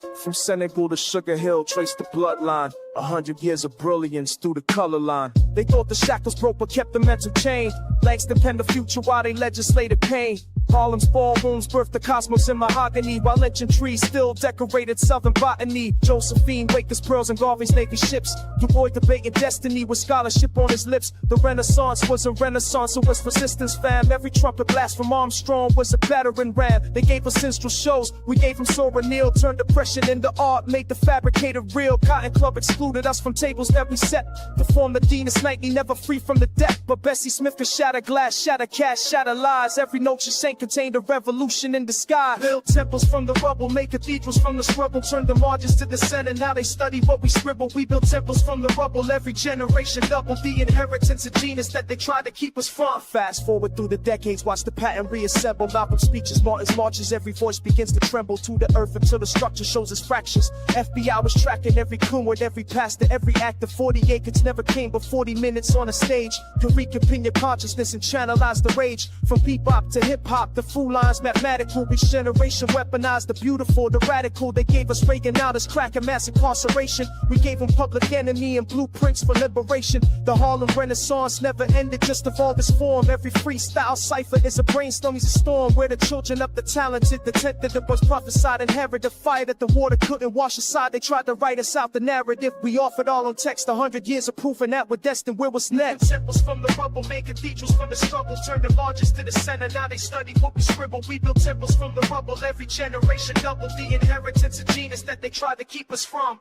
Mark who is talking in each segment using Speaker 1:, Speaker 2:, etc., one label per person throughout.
Speaker 1: From Senegal to Sugar Hill, trace the bloodline. 100 years of brilliance through the color line. They thought the shackles broke but kept the mental chain. Langston penned the future while they legislated pain. Harlem's ballrooms birthed the cosmos in mahogany, while lynching trees still decorated southern botany. Josephine, Waker's pearls and Garvey's Navy ships. Du Bois debating destiny with scholarship on his lips. The Renaissance was a renaissance, it was resistance, fam. Every trumpet blast from Armstrong was a battering ram. They gave us minstrel shows, we gave them Sora Neal. Turned depression into art, made the fabricated real. Cotton Club excluded us from tables every set. Performed the Venus nightly, never free from the deck. But Bessie Smith could shatter glass, shatter cash, shatter lies. Every note she sang contained a revolution in the sky. Build temples from the rubble, make cathedrals from the struggle. Turn the margins to the center, now they study what we scribble. We build temples from the rubble, every generation double. The inheritance of genius that they tried to keep us from. Fast forward through the decades, watch the pattern reassemble. Malcolm's speeches, Martin's marches, every voice begins to tremble to the earth until the structure shows its fractures. FBI was tracking every coon with every pastor, every actor. 40 acres never came but 40 minutes on a stage. To reconvene your consciousness and channelize the rage. From bebop to hip-hop, the fool lines mathematical. Each generation weaponized the beautiful, the radical. They gave us Reagan, now there's crack and mass incarceration. We gave them Public Enemy and blueprints for liberation. The Harlem Renaissance never ended, just evolved its form. Every freestyle cipher is a brainstorm, is a storm. Where the children of the talented, the tent that was prophesied, inherit the fire that the water couldn't wash aside. They tried to write us out the narrative. We offered all on text, 100 years of proof, and that we're destined. Where was next? Temples from the rubble, made cathedrals from the struggle. Turned the largest to the center, now they study what we scribble. We built temples from the rubble, every generation double. The inheritance of genius that they tried to keep us from.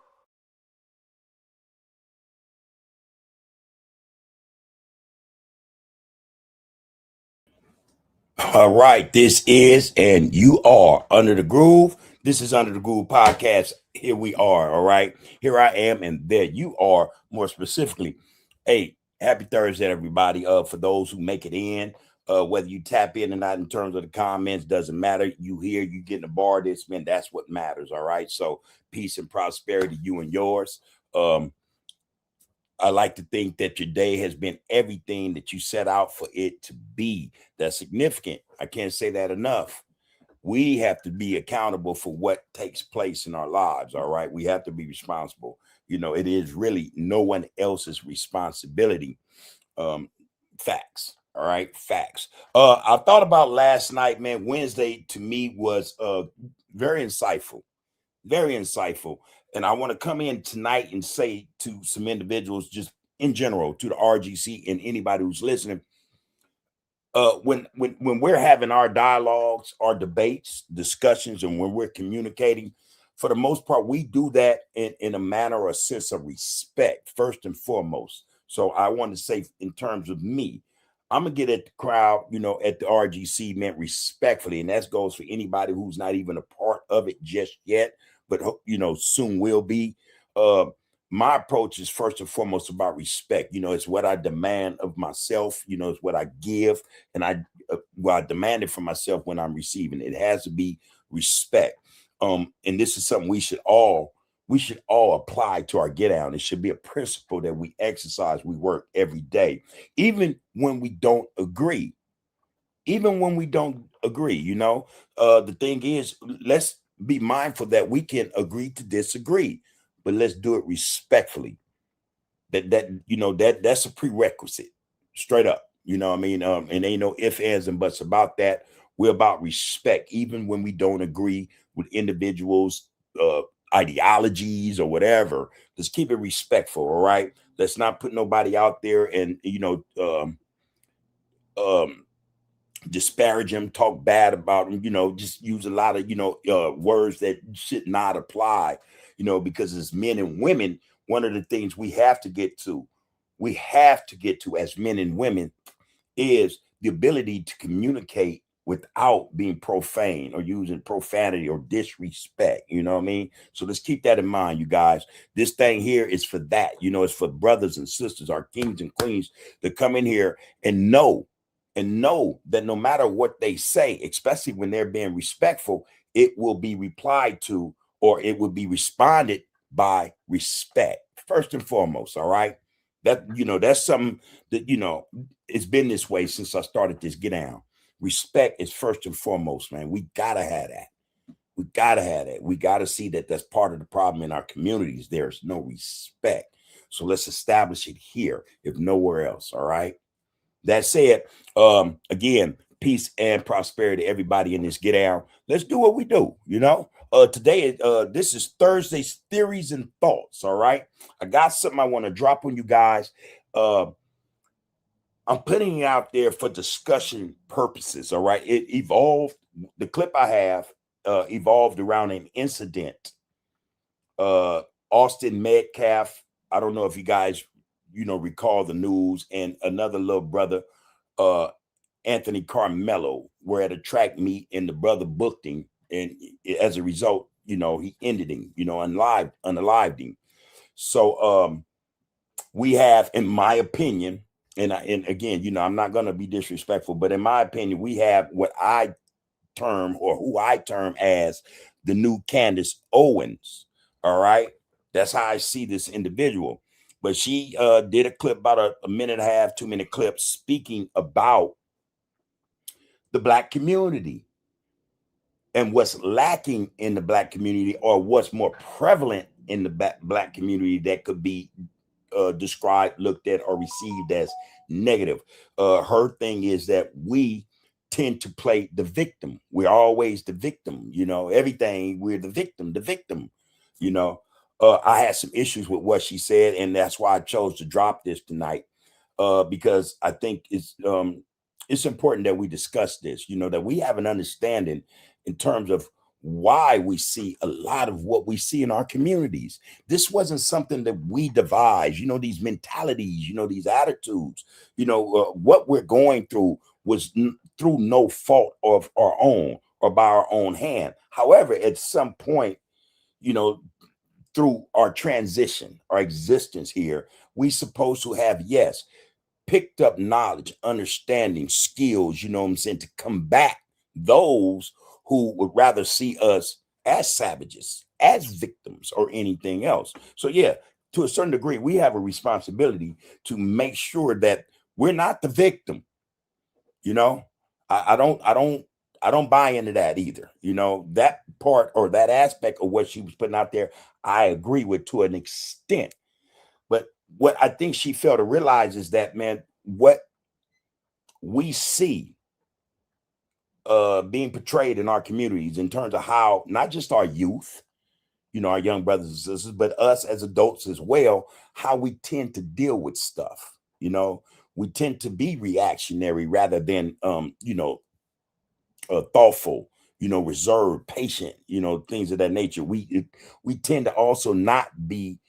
Speaker 2: All right, this is, and you are Under the Groove. This is Under the Groove Podcast. Here we are, all right? Here I am, and there you are, more specifically. Hey, happy Thursday, everybody. For those who make it in, whether you tap in or not in terms of the comments, doesn't matter. You here, you getting a bar this, man, that's what matters, all right? So peace and prosperity, you and yours. I like to think that your day has been everything that you set out for it to be. That's significant. I can't say that enough. We have to be accountable for what takes place in our lives, all right? We have to be responsible. You know, it is really no one else's responsibility. Facts, all right? Facts. I thought about last night, man. Wednesday to me was very insightful. Very insightful. And I want to come in tonight and say to some individuals, just in general, to the RGC and anybody who's listening, when we're having our dialogues, our debates, discussions, and when we're communicating, for the most part, we do that in a manner or a sense of respect, first and foremost. So I want to say, in terms of me, I'm going to get at the crowd, you know, at the RGC, man, respectfully. And that goes for anybody who's not even a part of it just yet, but, you know, soon will be. My approach is first and foremost about respect. You know, it's what I demand of myself. You know, it's what I give. And I demand it from myself when I'm receiving it. It has to be respect. And this is something we should all apply to our get out. It should be a principle that we exercise, we work every day, even when we don't agree. Even when we don't agree, you know, the thing is, let's be mindful that we can agree to disagree, but let's do it respectfully. That's a prerequisite, straight up. You know what I mean? And ain't no ifs, ands, and buts about that. We're about respect, even when we don't agree with individuals' ideologies or whatever. Just keep it respectful, all right? Let's not put nobody out there and, disparage them, talk bad about them, you know, just use a lot of, words that should not apply, you know, because as men and women, one of the things we have to get to as men and women is the ability to communicate without being profane or using profanity or disrespect. You know what I mean? So let's keep that in mind, you guys. This thing here is for that. You know, it's for brothers and sisters, our kings and queens, to come in here and know that no matter what they say, especially when they're being respectful, it will be replied to, or it will be responded by respect, first and foremost. All right. That's something that, it's been this way since I started this get down. Respect is first and foremost, man. We gotta have that. We gotta have that. We gotta see that that's part of the problem in our communities. There's no respect. So let's establish it here, if nowhere else. All right. That said, again, peace and prosperity, everybody in this get down. Let's do what we do, you know. Today, this is Thursday's theories and thoughts. All right. I got something I want to drop on you guys. I'm putting it out there for discussion purposes. All right. It evolved. The clip I have evolved around an incident. Austin Metcalf. I don't know if you guys, recall the news, and another little brother, Anthony Carmelo, were at a track meet, and the brother booked him, and as a result, he ended him, unalived him. So we have, in my opinion, and again, I'm not going to be disrespectful, but in my opinion, we have what I term, or who I term as, the new Candace Owens. All right, that's how I see this individual. But she did a clip, about a minute and a half, 2-minute clip, speaking about the Black community and what's lacking in the Black community, or what's more prevalent in the Black community that could be described, looked at, or received as negative. Her thing is that we tend to play the victim. We're always the victim, everything. We're the victim. I had some issues with what she said, and that's why I chose to drop this tonight, because I think it's important that we discuss this, that we have an understanding in terms of why we see a lot of what we see in our communities. This wasn't something that we devised, these mentalities, these attitudes, what we're going through was through no fault of our own or by our own hand. However, at some point, through our transition, our existence here, we supposed to have, yes, picked up knowledge, understanding, skills, to combat those who would rather see us as savages, as victims, or anything else. So yeah, to a certain degree, we have a responsibility to make sure that we're not the victim. I don't buy into that either. That part, or that aspect of what she was putting out there, I agree with to an extent. But what I think she failed to realize is that, man, what we see being portrayed in our communities in terms of how not just our youth, our young brothers and sisters, but us as adults as well, how we tend to deal with stuff. We tend to be reactionary rather than thoughtful, reserved, patient, things of that nature. We tend to also not be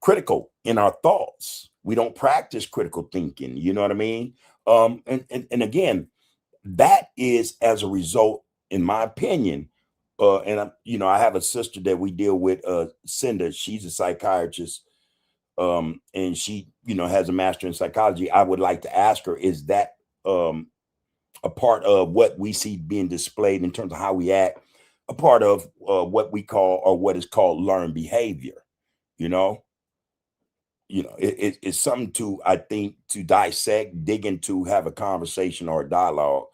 Speaker 2: critical in our thoughts. We don't practice critical thinking. You know what I mean? And again, that is as a result, in my opinion. I have a sister that we deal with, Cinda. She's a psychiatrist, and she, has a master in psychology. I would like to ask her, is that a part of what we see being displayed in terms of how we act, a part of what we call, or what is called, learned behavior? It's something to, I think, to dissect, dig into, have a conversation or a dialogue,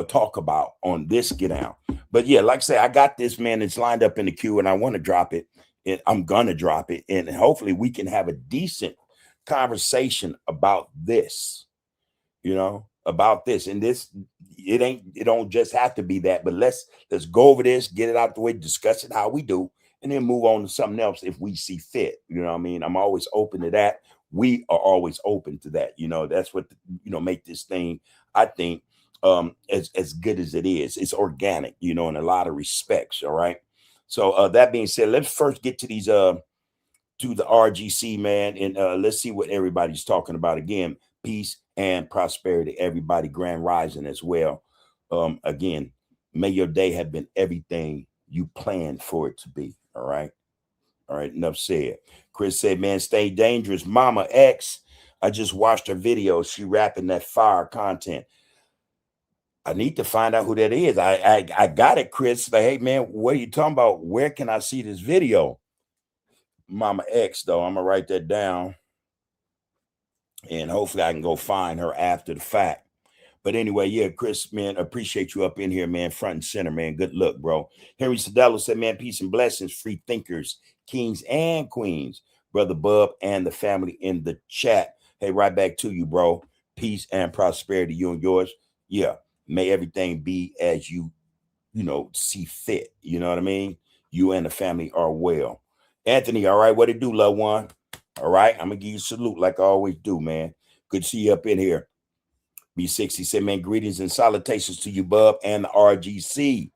Speaker 2: talk about on this get out. But yeah, like I say, I got this, man. It's lined up in the queue, and I want to drop it. And I'm gonna drop it, and hopefully we can have a decent conversation about this. About this. And this, it don't just have to be that, but let's go over this, get it out the way, discuss it how we do, and then move on to something else if we see fit. I mean, I'm always open to that. We are always open to that. That's what make this thing, I think, as good as it is. It's organic, in a lot of respects. All right. So that being said, let's first get to these to the RGC, man, and let's see what everybody's talking about. Again, peace and prosperity, everybody. Grand rising as well. Again, may your day have been everything you planned for it to be. All right. Enough said. Chris said, man, stay dangerous. Mama X, I just watched her video. She rapping that fire content. I need to find out who that is. I got it, Chris. Like, hey, man, what are you talking about? Where can I see this video? Mama X, though. I'm going to write that down, and hopefully I can go find her after the fact. But anyway, yeah, Chris, man, appreciate you up in here, man, front and center, man. Good luck, bro. Henry Sadello said, man, peace and blessings, free thinkers, kings and queens, brother Bub and the family in the chat. Hey, right back to you, bro. Peace and prosperity, you and yours. Yeah, may everything be as you see fit. You know what I mean? You and the family are well. Anthony, all right, what it do, loved one? All right, I'm gonna give you a salute like I always do, man. Good to see you up in here. B60 said, man, greetings and salutations to you, Bub, and the RGC.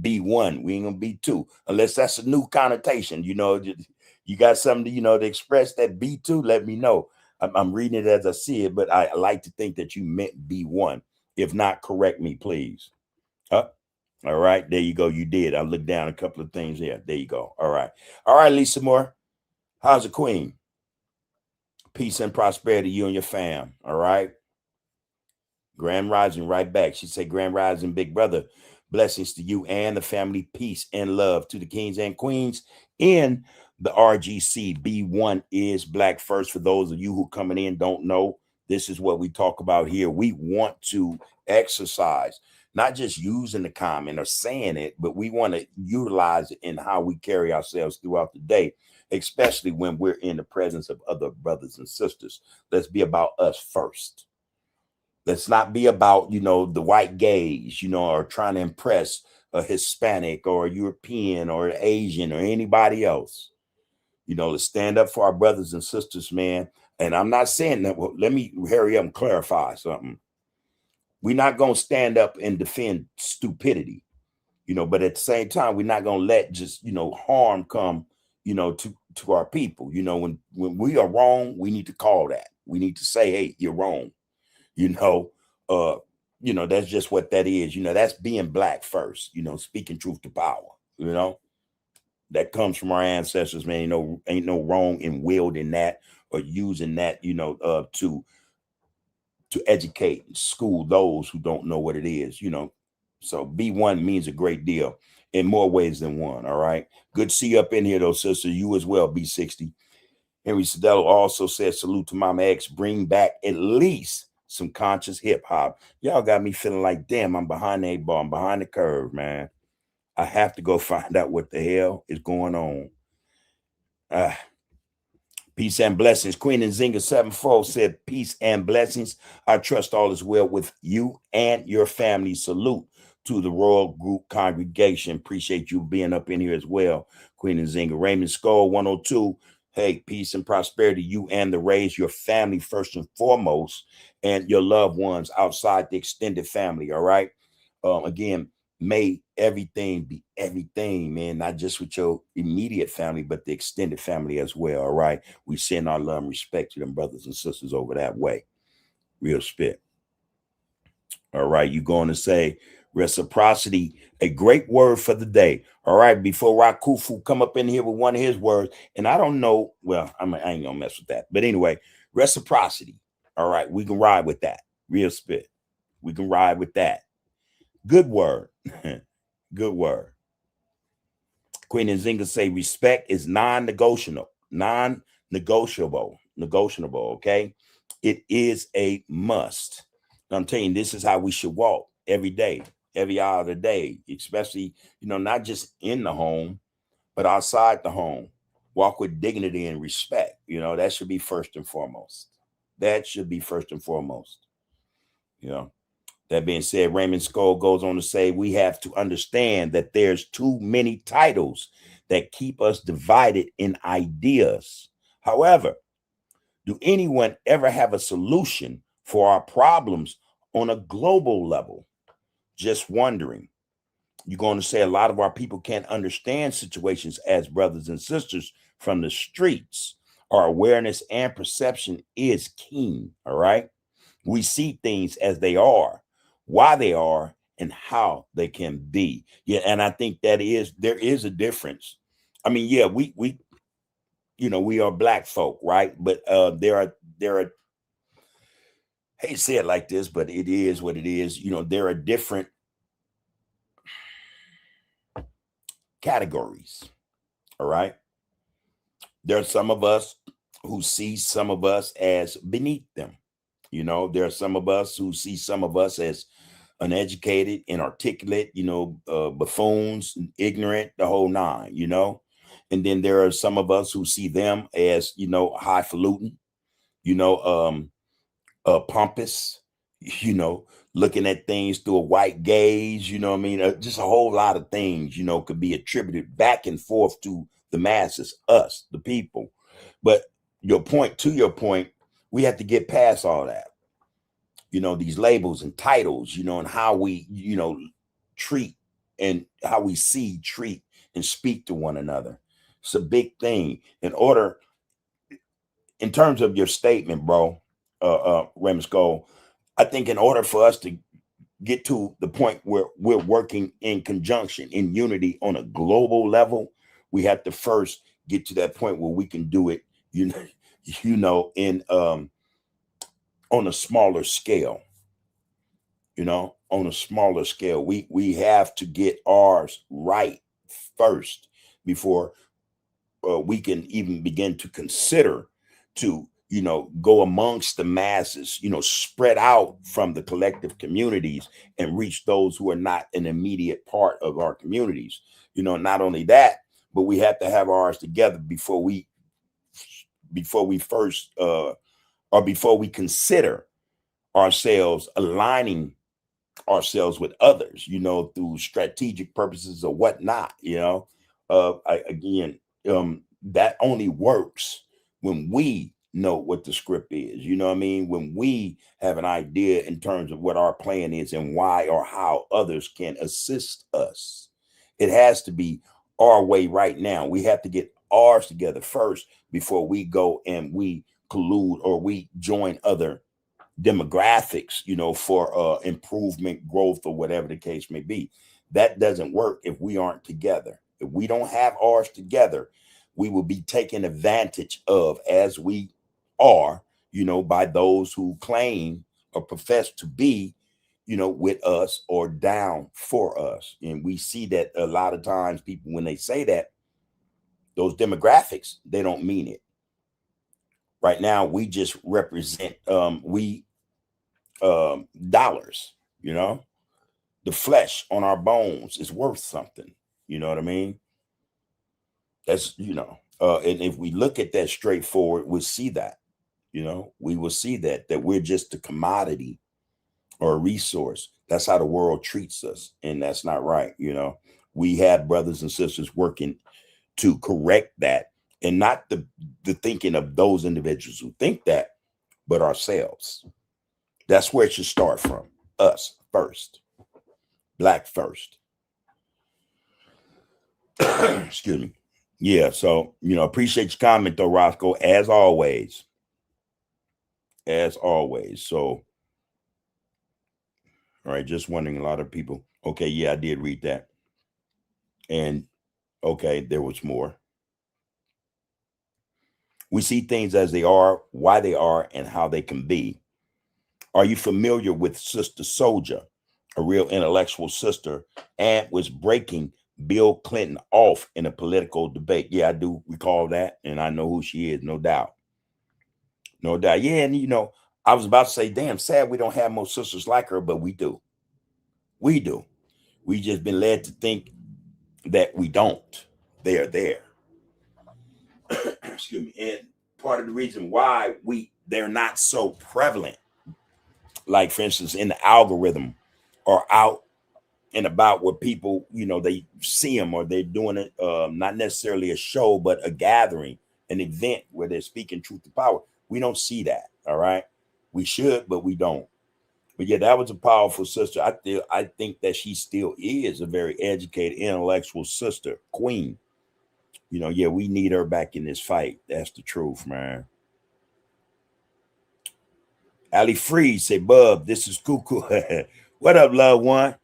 Speaker 2: B1, we ain't gonna be 2, unless that's a new connotation. You got something to express that B2, let me know. I'm reading it as I see it, but I like to think that you meant B1. If not, correct me, please. All right, there you go. You did. I looked down a couple of things here. There you go. All right, Lisa Moore. How's the queen? Peace and prosperity, you and your fam. All right. Grand Rising, right back. She said, Grand Rising, big brother. Blessings to you and the family. Peace and love to the kings and queens in the RGC. B1 is Black First. For those of you who coming in don't know, this is what we talk about here. We want to exercise, not just using the comment or saying it, but we want to utilize it in how we carry ourselves throughout the day, especially when we're in the presence of other brothers and sisters. Let's be about us first. Let's not be about, the white gaze, or trying to impress a Hispanic or a European or an Asian or anybody else. Let's stand up for our brothers and sisters, man. And I'm not saying that. Well, let me hurry up and clarify something. We're not going to stand up and defend stupidity, but at the same time, we're not going to let just, harm come, to our people. When we are wrong, we need to call that. We need to say, hey, you're wrong. That's just what that is. That's being Black first, speaking truth to power, that comes from our ancestors, man. Ain't no wrong in wielding that or using that, to educate and school those who don't know what it is, So B1 means a great deal in more ways than one. All right. Good to see you up in here, though, sister. You as well, B60. Henry Sadello also said, salute to Mama X. Bring back at least some conscious hip hop. Y'all got me feeling like, damn, I'm behind the 8 ball. I'm behind the curve, man. I have to go find out what the hell is going on. Peace and blessings. Queen and Zinga 7-4 said, peace and blessings. I trust all is well with you and your family. Salute to the Royal Group congregation. Appreciate you being up in here as well, Queen and Zinga. Raymond Skull 102. Hey, peace and prosperity. You and the Rays, your family first and foremost, and your loved ones outside the extended family. All right. Again, may everything be everything, man, not just with your immediate family, but the extended family as well. All right. We send our love and respect to them brothers and sisters over that way. Real spit. All right. You going to say reciprocity, a great word for the day. All right. Before Rakufu come up in here with one of his words, and I don't know. Well, I ain't gonna mess with that. But anyway, reciprocity. All right. We can ride with that. Real spit. We can ride with that. Good word. Good word. Queen and Zinga say respect is non-negotiable. Non-negotiable. Negotiable. Okay. It is a must. I'm telling you, this is how we should walk every day, every hour of the day, especially, not just in the home, but outside the home. Walk with dignity and respect. That should be first and foremost. That should be first and foremost. That being said, Raymond Skull goes on to say, we have to understand that there's too many titles that keep us divided in ideas. However, do anyone ever have a solution for our problems on a global level? Just wondering. You're going to say a lot of our people can't understand situations as brothers and sisters from the streets. Our awareness and perception is keen. All right. We see things as they are, why they are, and how they can be. Yeah, and I think there is a difference. I mean, yeah, we are Black folk, right? But there are I hate to say it like this, but it is what it is. There are different categories. All right. There are some of us who see some of us as beneath them. You know, there are some of us who see some of us as uneducated, inarticulate, buffoons, ignorant, the whole nine, And then there are some of us who see them as, highfalutin, you know, pompous, you know, looking at things through a white gaze, what I mean? Just a whole lot of things, could be attributed back and forth to the masses, us, the people. But to your point, we have to get past all that. These labels and titles, and how we, treat and how we see, treat, and speak to one another. It's a big thing. In terms of your statement, bro, Remsco, I think in order for us to get to the point where we're working in conjunction, in unity on a global level, we have to first get to that point where we can do it, in on a smaller scale. On a smaller scale, we have to get ours right first before we can even begin to consider to go amongst the masses, spread out from the collective communities and reach those who are not an immediate part of our communities. Not only that, but we have to have ours together before we first or before we consider ourselves aligning ourselves with others, through strategic purposes or whatnot. That only works when we know what the script is. You know what I mean? When we have an idea in terms of what our plan is and why or how others can assist us. It has to be our way right now. We have to get ours together first before we go and we collude or we join other demographics, for improvement, growth, or whatever the case may be. That doesn't work if we aren't together. If we don't have ours together, we will be taken advantage of, as we are, by those who claim or profess to be, with us or down for us. And we see that a lot of times people, when they say that, those demographics, they don't mean it. Right now, we just represent, dollars, the flesh on our bones is worth something. You know what I mean? That's, and if we look at that straightforward, we'll see that, we will see that we're just a commodity or a resource. That's how the world treats us. And that's not right. We have brothers and sisters working to correct that, and not the thinking of those individuals who think that, but ourselves. That's where it should start from. Us first. Black first. Excuse me. Yeah, so, appreciate your comment though, Roscoe, as always. As always. So, all right, just wondering, a lot of people. Okay, yeah, I did read that. And, okay, there was more. We see things as they are, why they are, and how they can be. Are you familiar with Sister Soldier, a real intellectual sister, and was breaking Bill Clinton off in a political debate? Yeah, I do recall that, and I know who she is, no doubt. No doubt. Yeah, and I was about to say, damn, sad we don't have more sisters like her, but we do. We do. We just been led to think that we don't. They are there. Excuse me. And part of the reason why they're not so prevalent, like for instance, in the algorithm or out and about where people, they see them or they're doing it, not necessarily a show, but a gathering, an event where they're speaking truth to power. We don't see that. All right. We should, but we don't. But yeah, that was a powerful sister. I think that she still is a very educated, intellectual sister, queen. Yeah, we need her back in this fight. That's the truth, man. Ali Freeze say, Bub, this is Cuckoo. What up, loved one?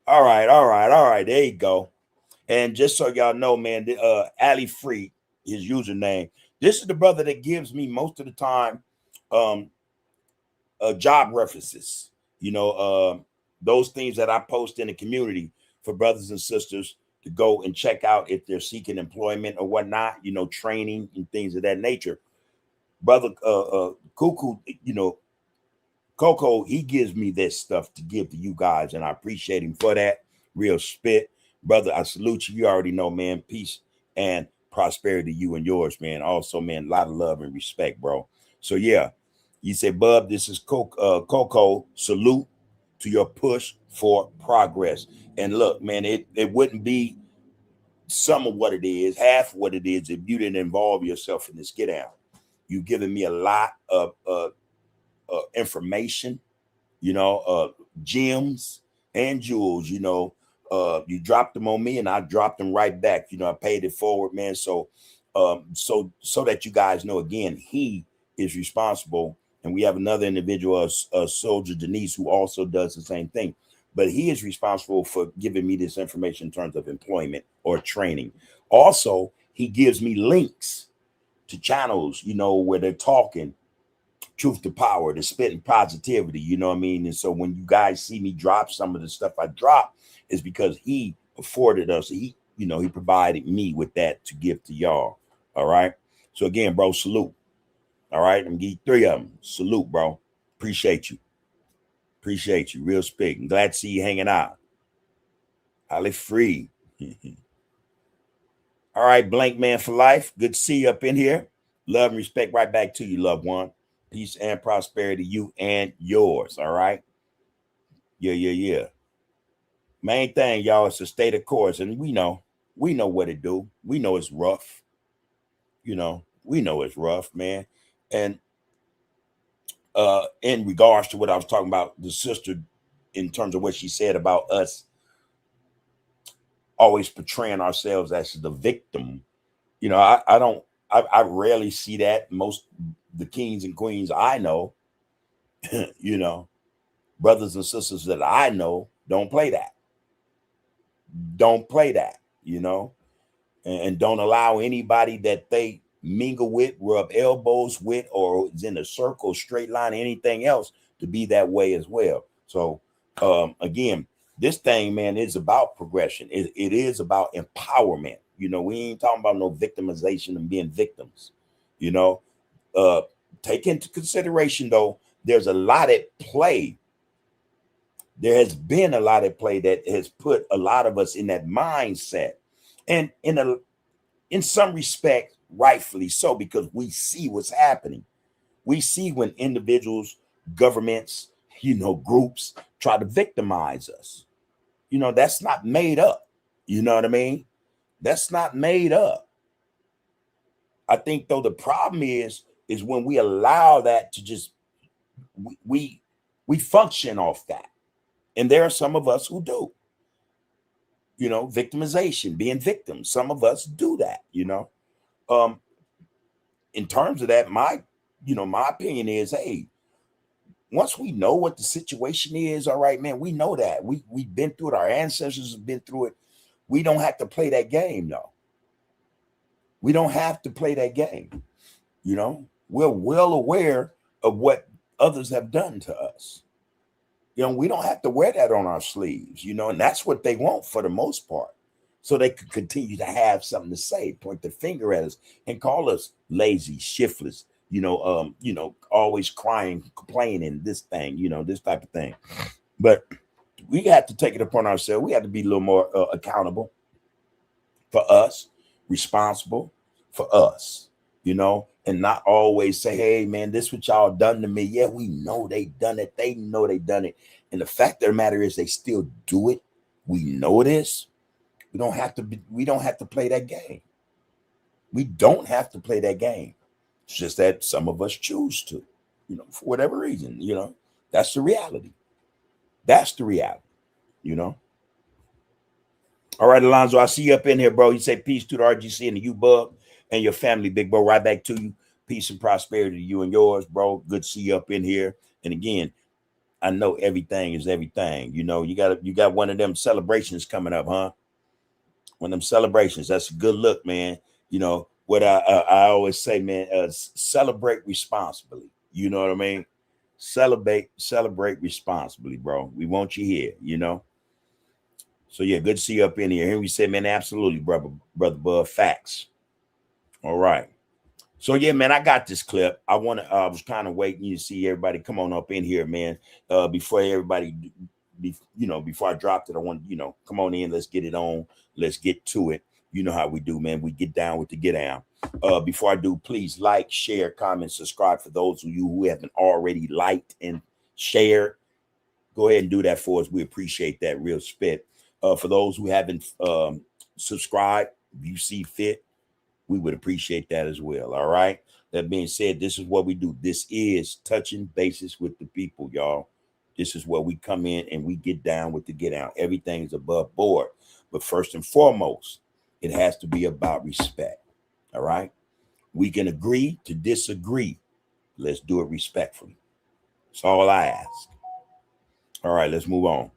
Speaker 2: All right. There you go. And just so y'all know, man, Ali Free, his username. This is the brother that gives me most of the time job references. Those things that I post in the community for brothers and sisters to go and check out if they're seeking employment or whatnot, training and things of that nature. Brother Cuckoo, Coco, he gives me this stuff to give to you guys, and I appreciate him for that. Real spit. Brother, I salute you. You already know, man. Peace and prosperity to you and yours, man. Also, man, a lot of love and respect, bro. So, yeah, you say, Bub, this is Coco. Salute to your push for progress. And look, man, it wouldn't be some of what it is, half of what it is, if you didn't involve yourself in this get down. You've given me a lot of information, gems and jewels, you dropped them on me and I dropped them right back. I paid it forward, man. So that you guys know, again, he is responsible. And we have another individual, Soldier Denise, who also does the same thing. But he is responsible for giving me this information in terms of employment or training. Also, he gives me links to channels, where they're talking truth to power, they're spitting positivity, you know what I mean? And so when you guys see me drop some of the stuff I drop, is because he afforded us, he provided me with that to give to y'all. All right. So again, bro, salute. All right. I'm gonna give you 3 of them. Salute, bro. Appreciate you. Appreciate you. Real spit. I'm glad to see you hanging out. Holly free. All right, Blank Man for life. Good to see you up in here. Love and respect right back to you, loved one. Peace and prosperity, you and yours. All right. Yeah. Main thing, y'all, is to stay the course. And we know what it do. We know it's rough. We know it's rough, man. And in regards to what I was talking about, the sister, in terms of what she said about us always portraying ourselves as the victim, I rarely see that. Most the kings and queens I know, brothers and sisters that I know don't play that. Don't play that, and don't allow anybody that they mingle with, rub elbows with, or is in a circle, straight line, anything else to be that way as well. So again, this thing, man, is about progression. It is about empowerment. We ain't talking about no victimization and being victims. Take into consideration, though, there's a lot at play. There has been a lot at play that has put a lot of us in that mindset, and in some respect, rightfully so, because we see what's happening. We see when individuals, governments, groups try to victimize us. That's not made up. You know what I mean? That's not made up. I think, though, the problem is when we allow that to just, we function off that. And there are some of us who do, victimization, being victims. Some of us do that, in terms of that, my opinion is, hey, once we know what the situation is, all right, man, we know that we've been through it. Our ancestors have been through it. We don't have to play that game, though. We don't have to play that game. We're well aware of what others have done to us. We don't have to wear that on our sleeves, and that's what they want for the most part. So they could continue to have something to say, point the finger at us and call us lazy, shiftless, always crying, complaining, this thing, this type of thing. But we have to take it upon ourselves. We have to be a little more accountable for us, responsible for us, and not always say, hey, man, this what y'all done to me. Yeah, we know they done it. They know they done it. And the fact of the matter is they still do it. We know this. We don't have to play that game. We don't have to play that game. It's just that some of us choose to, for whatever reason, that's the reality. That's the reality, All right, Alonzo, I see you up in here, bro. You say peace to the RGC and the U-Bub and your family, big bro. Right back to you. Peace and prosperity to you and yours, bro. Good to see you up in here. And again, I know everything is everything. You got one of them celebrations coming up, huh? One of them celebrations. That's a good look, man. What I always say, man, celebrate responsibly. You know what I mean? Celebrate responsibly, bro. We want you here, So yeah, good to see you up in here. Henry said, man, absolutely, brother Bud. Facts. All right. So yeah, man, I got this clip. I was kind of waiting you to see everybody come on up in here, man. Before everybody, before I dropped it, I want come on in. Let's get it on. Let's get to it. You know how we do, man. We get down with the get down. Before I do, please like, share, comment, subscribe. For those of you who haven't already liked and shared, go ahead and do that for us. We appreciate that real spit. For those who haven't subscribed, if you see fit, we would appreciate that as well. All right. That being said, this is what we do. This is touching bases with the people, y'all. This is where we come in and we get down with the get out. Everything's above board. But first and foremost, it has to be about respect. All right. We can agree to disagree. Let's do it respectfully. That's all I ask. All right, let's move on.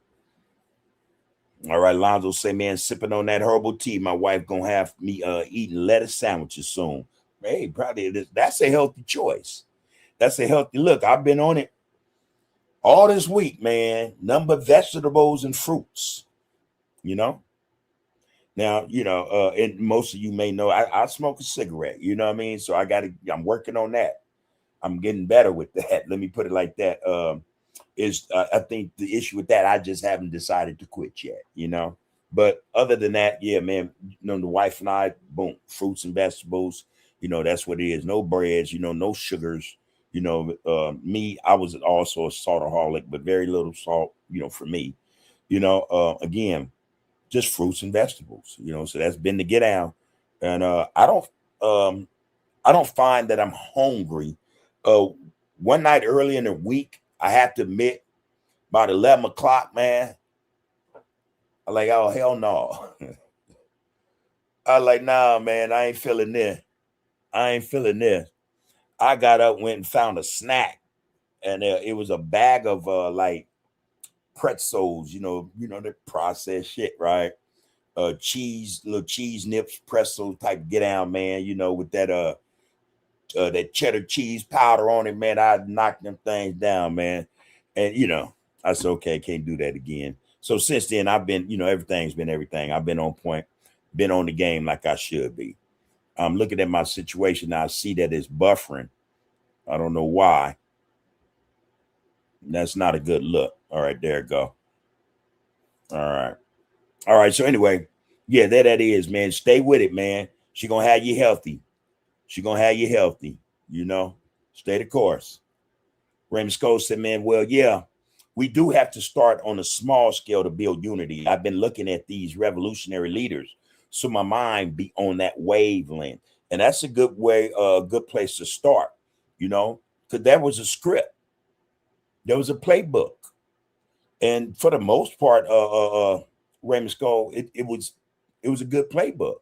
Speaker 2: All right, Lonzo say, man, sipping on that herbal tea. My wife gonna have me eating lettuce sandwiches soon. Hey, probably that's a healthy choice. That's a healthy look. I've been on it all this week, man. Number of vegetables and fruits. Now, and most of you may know I smoke a cigarette. You know what I mean? So I'm working on that. I'm getting better with that. Let me put it like that. I think the issue with that, I just haven't decided to quit yet, but other than that, yeah, man, the wife and I, boom, fruits and vegetables, that's what it is. No breads, no sugars, me, I was also a saltaholic, but very little salt, for me, again, just fruits and vegetables, so that's been the get down. And I don't find that I'm hungry. One night early in the week, I have to admit, about 11 o'clock, man, I'm like, oh, hell no. I like, nah, man, I ain't feeling this. I got up, went and found a snack, and it was a bag of like pretzels, the processed shit, right? Little cheese nips, pretzel type get down, man, with that that cheddar cheese powder on it, man. I knocked them things down, man. And I said, okay, can't do that again. So since then, I've been, everything's been everything. I've been on point, been on the game like I should be. I'm looking at my situation now. I see that it's buffering. I don't know why. That's not a good look. All right, there it go. All right. So anyway, yeah, that is, man. Stay with it, man. She gonna have you healthy. Stay the course. Raymond Scott said, man, well, yeah, we do have to start on a small scale to build unity. I've been looking at these revolutionary leaders, so my mind be on that wavelength. And that's a good way, a good place to start, because there was a script. There was a playbook. And for the most part, Raymond Scott, it was a good playbook.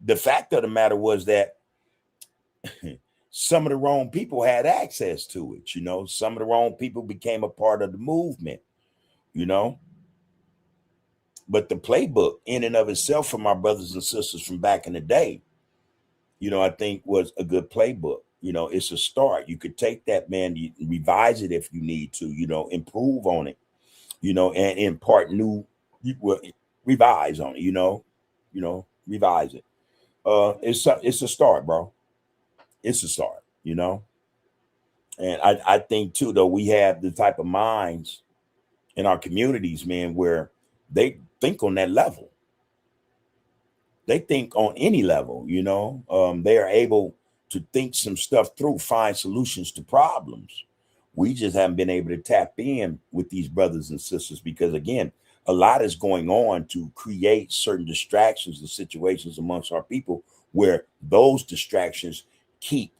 Speaker 2: The fact of the matter was that some of the wrong people had access to it. Some of the wrong people became a part of the movement, but the playbook in and of itself for my brothers and sisters from back in the day, I think was a good playbook. It's a start. You could take that, man, you revise it if you need to, improve on it, and impart new, revise on it, revise it. It's a start, bro. It's a start, and I think too, though, we have the type of minds in our communities, man, where they think on that level. They think on any level, they are able to think some stuff through, find solutions to problems. We just haven't been able to tap in with these brothers and sisters because, again, a lot is going on to create certain distractions and situations amongst our people where those distractions keep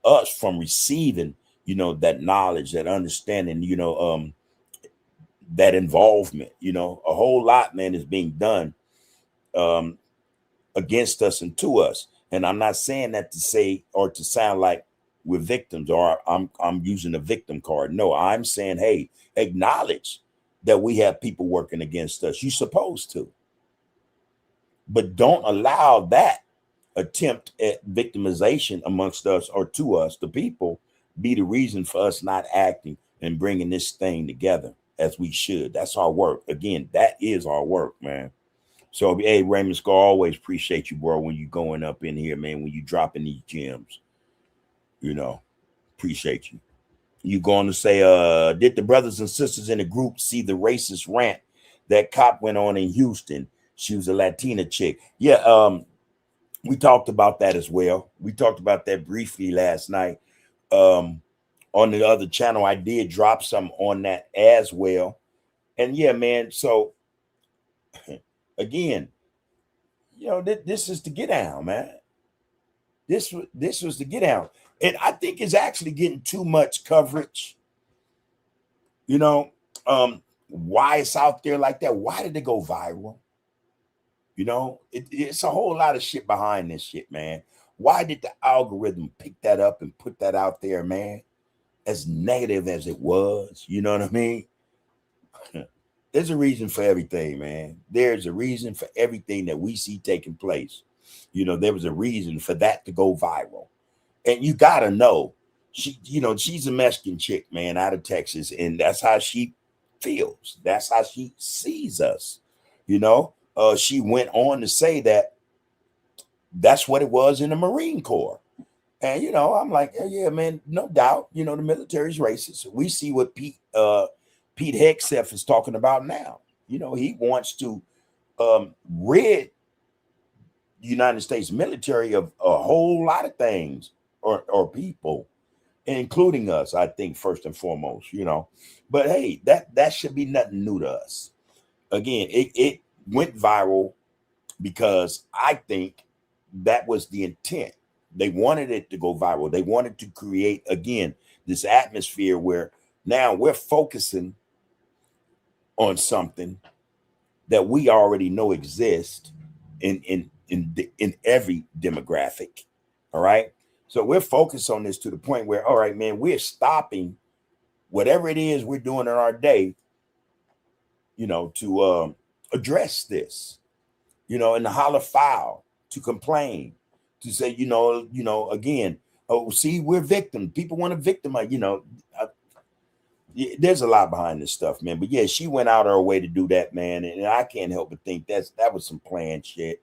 Speaker 2: us from receiving, that knowledge, that understanding, that involvement, a whole lot, man, is being done against us and to us. And I'm not saying that to say or to sound like we're victims or I'm using a victim card. No, I'm saying, hey, acknowledge that we have people working against us. You're supposed to. But don't allow that attempt at victimization amongst us or to us, the people, be the reason for us not acting and bringing this thing together as we should. That's our work. Again, that is our work, man. So, hey, Raymond Scar, always appreciate you, bro, when you going up in here, man, when you dropping these gems, you know, appreciate you. You going to say, did the brothers and sisters in the group see the racist rant that cop went on in Houston? She was a Latina chick. Yeah, we talked about that as well. We talked about that briefly last night. On the other channel, I did drop some on that as well. And yeah, man, so again, this is the get down, man. This was the get down. And I think it's actually getting too much coverage. Why it's out there like that? Why did it go viral? It's a whole lot of shit behind this shit, man. Why did the algorithm pick that up and put that out there, man? As negative as it was, you know what I mean? There's a reason for everything, man. There's a reason for everything that we see taking place. There was a reason for that to go viral. And you gotta know, she's a Mexican chick, man, out of Texas, and that's how she feels. That's how she sees us. She went on to say that that's what it was in the Marine Corps. And, I'm like, yeah, man, no doubt, the military's racist. We see what Pete Hegseth is talking about now. He wants to rid the United States military of a whole lot of things or people, including us, I think, first and foremost, But hey, that should be nothing new to us. Again, it went viral because I think that was the intent. They wanted it to go viral. They wanted to create, again, this atmosphere where now we're focusing on something that we already know exists in every demographic. All right. So we're focused on this to the point where, all right, man, we're stopping whatever it is we're doing in our day, to address this, in the holler file, to complain, to say, again, oh, see, we're victims. People want to victimize, there's a lot behind this stuff, man. But yeah, she went out her way to do that, man. And I can't help but think that was some planned shit.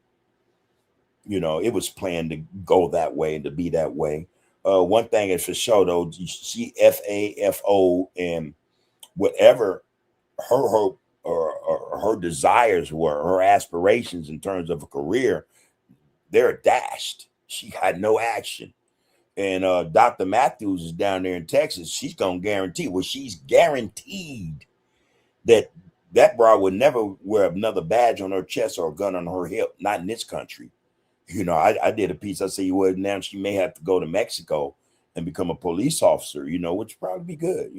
Speaker 2: It was planned to go that way and to be that way. One thing is for sure, though, she FAFO and whatever her desires were, her aspirations in terms of a career, they're dashed. She had no action. And Dr. Matthews is down there in Texas. She's going to guarantee, she's guaranteed that bra would never wear another badge on her chest or a gun on her hip, not in this country. I did a piece. I say, well, now she may have to go to Mexico and become a police officer, which would probably be good,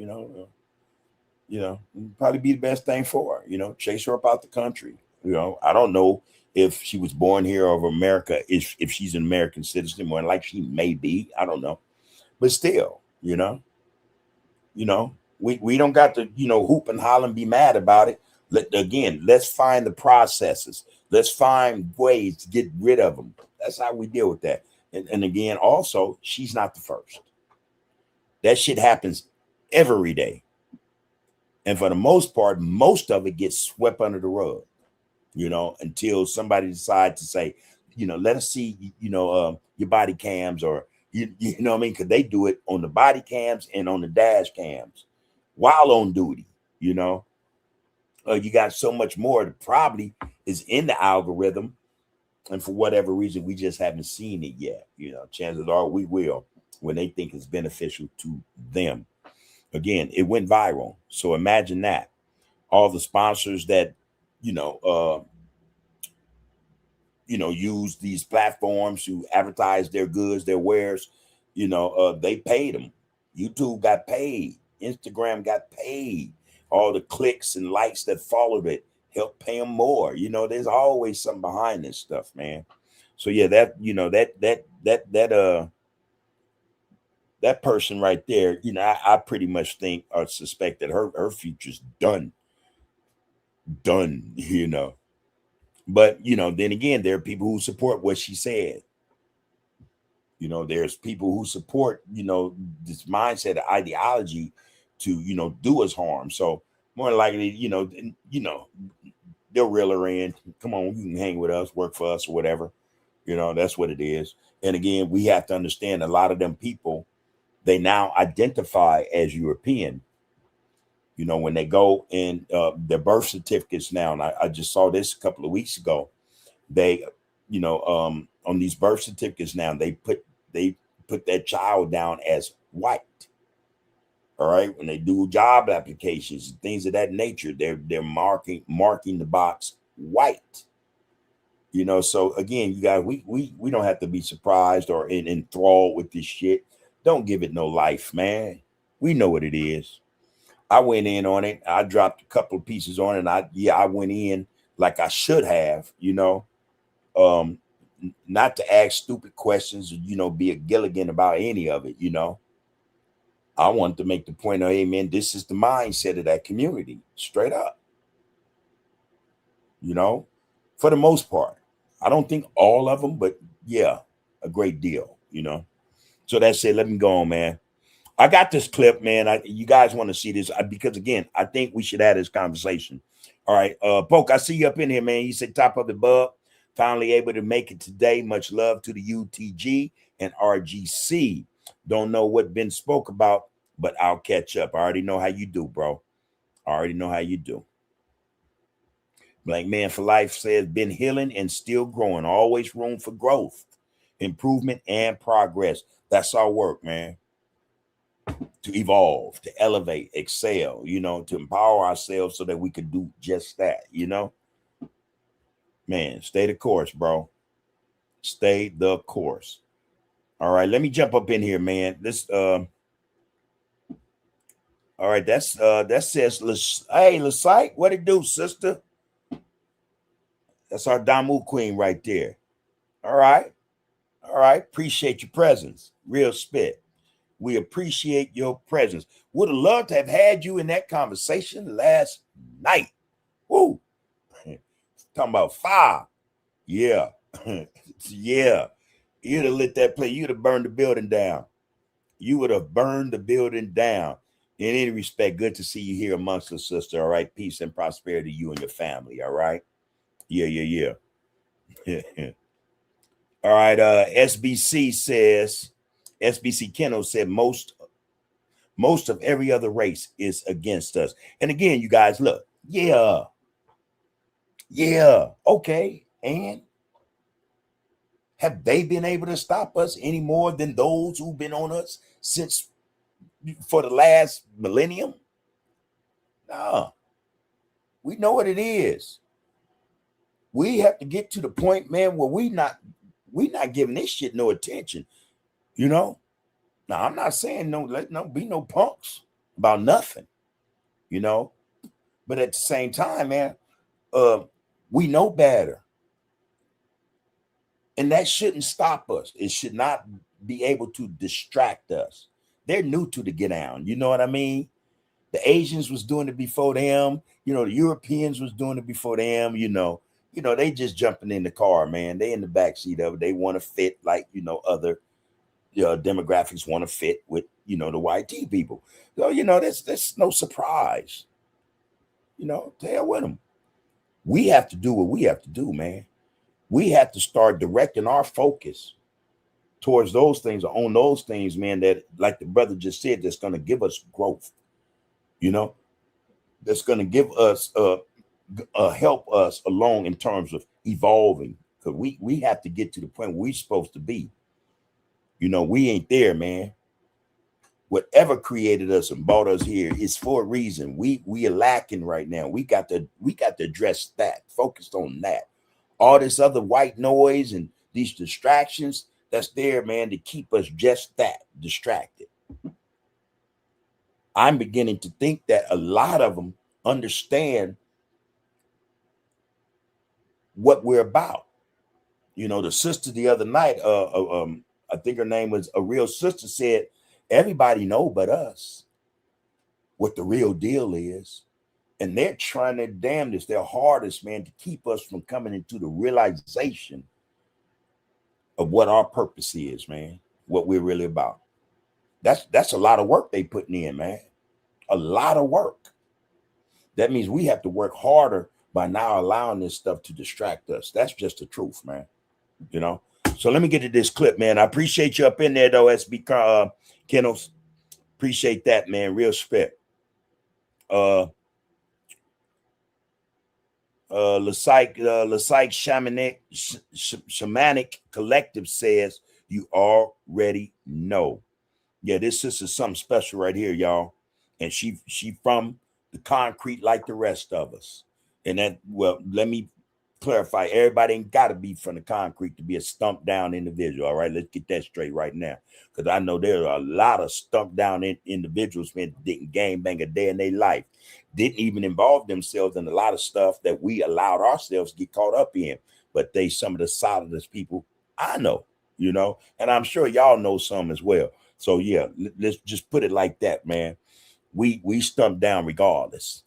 Speaker 2: probably be the best thing for her, chase her up out the country. I don't know if she was born here of America, if she's an American citizen, more like she may be, I don't know. But still, we don't got to, hoop and holler and be mad about it. Let's find the processes. Let's find ways to get rid of them. That's how we deal with that. And again, also, she's not the first. That shit happens every day. And for the most part, most of it gets swept under the rug, until somebody decides to say, let us see, your body cams, or, you know what I mean? Because they do it on the body cams and on the dash cams while on duty, you got so much more that probably is in the algorithm. And for whatever reason, we just haven't seen it yet. Chances are we will when they think it's beneficial to them. Again, it went viral. So imagine that. All the sponsors that, use these platforms to advertise their goods, their wares, they paid them. YouTube got paid. Instagram got paid. All the clicks and likes that followed it help pay them more. There's always something behind this stuff, man. So yeah, that person right there, I pretty much think or suspect that her future's done. But then again, there are people who support what she said. There's people who support, this mindset, ideology to, do us harm. So more likely, they'll reel her in. Come on, you can hang with us, work for us or whatever. That's what it is. And again, we have to understand a lot of them people, they now identify as European. When they go in their birth certificates now, and I just saw this a couple of weeks ago, they, on these birth certificates now, they put that child down as white. All right. When they do job applications, things of that nature, they're marking the box white. So again, you guys, we don't have to be surprised or enthralled with this shit. Don't give it no life, man. We know what it is. I went in on it. I dropped a couple of pieces on it, and I went in like I should have, not to ask stupid questions or, be a Gilligan about any of it, I wanted to make the point of, hey, man, this is the mindset of that community, straight up. For the most part. I don't think all of them, but yeah, a great deal, So that's it. Let me go on, man. I got this clip, man. You guys want to see this because, again, I think we should have this conversation. All right. Poke, I see you up in here, man. You said top of the bug. Finally able to make it today. Much love to the UTG and RGC. Don't know what been spoke about, but I'll catch up. I already know how you do, bro. I already know how you do. Black Man for Life says, been healing and still growing. Always room for growth, improvement, and progress. That's our work, man. To evolve, to elevate, excel, to empower ourselves so that we could do just that, Man, stay the course, bro. Stay the course. All right, let me jump up in here, man. All right, that says, hey, Lasite, what it do, sister? That's our Damu queen right there. All right. Appreciate your presence. Real spit. We appreciate your presence. Would have loved to have had you in that conversation last night. Woo. Talking about fire. Yeah. Yeah. You'd have lit that place. You'd have burned the building down. You would have burned the building down. In any respect, good to see you here amongst us, sister. All right. Peace and prosperity to you and your family. All right. Yeah. All right. SBC Kennel said most of every other race is against us. And again, you guys, look, yeah, okay. And have they been able to stop us any more than those who've been on us since for the last millennium? No, we know what it is. We have to get to the point, man, where we not giving this shit no attention. Now, I'm not saying let be no punks about nothing, but at the same time, man, we know better. And that shouldn't stop us. It should not be able to distract us. They're new to the get down. You know what I mean? The Asians was doing it before them. The Europeans was doing it before them. They just jumping in the car, man. They in the backseat of it. They want to fit like, other demographics want to fit with, the white tea people. So, that's no surprise. To hell with them. We have to do what we have to do, man. We have to start directing our focus towards those things, or on those things, man, that, like the brother just said, that's going to give us growth, that's going to give us, help us along in terms of evolving. Because we have to get to the point where we're supposed to be. We ain't there, man. Whatever created us and brought us here is for a reason. We are lacking right now. We got to address that, focused on that. All this other white noise and these distractions that's there, man, to keep us just that distracted. I'm beginning to think that a lot of them understand what we're about. The sister the other night, I think her name was a real sister, said, everybody know but us what the real deal is. And they're trying their damnedest, their hardest, man, to keep us from coming into the realization of what our purpose is, man, what we're really about. That's a lot of work they putting in, man. A lot of work. That means we have to work harder by now allowing this stuff to distract us. That's just the truth, man. You know. So let me get to this clip, man. I appreciate you up in there, though, SB Kennels. Appreciate that, man. Real spit. The Shamanic Collective says you already know. Yeah, this sister's something special right here, y'all. And she from the concrete like the rest of us. And that, well, let me clarify. Everybody ain't got to be from the concrete to be a stumped down individual. All right, let's get that straight right now. Because I know there are a lot of stumped down individuals, man, didn't game bang a day in their life. Didn't even involve themselves in a lot of stuff that we allowed ourselves to get caught up in. But they some of the solidest people I know, you know, and I'm sure y'all know some as well. So yeah, let's just put it like that, man. We stumped down regardless.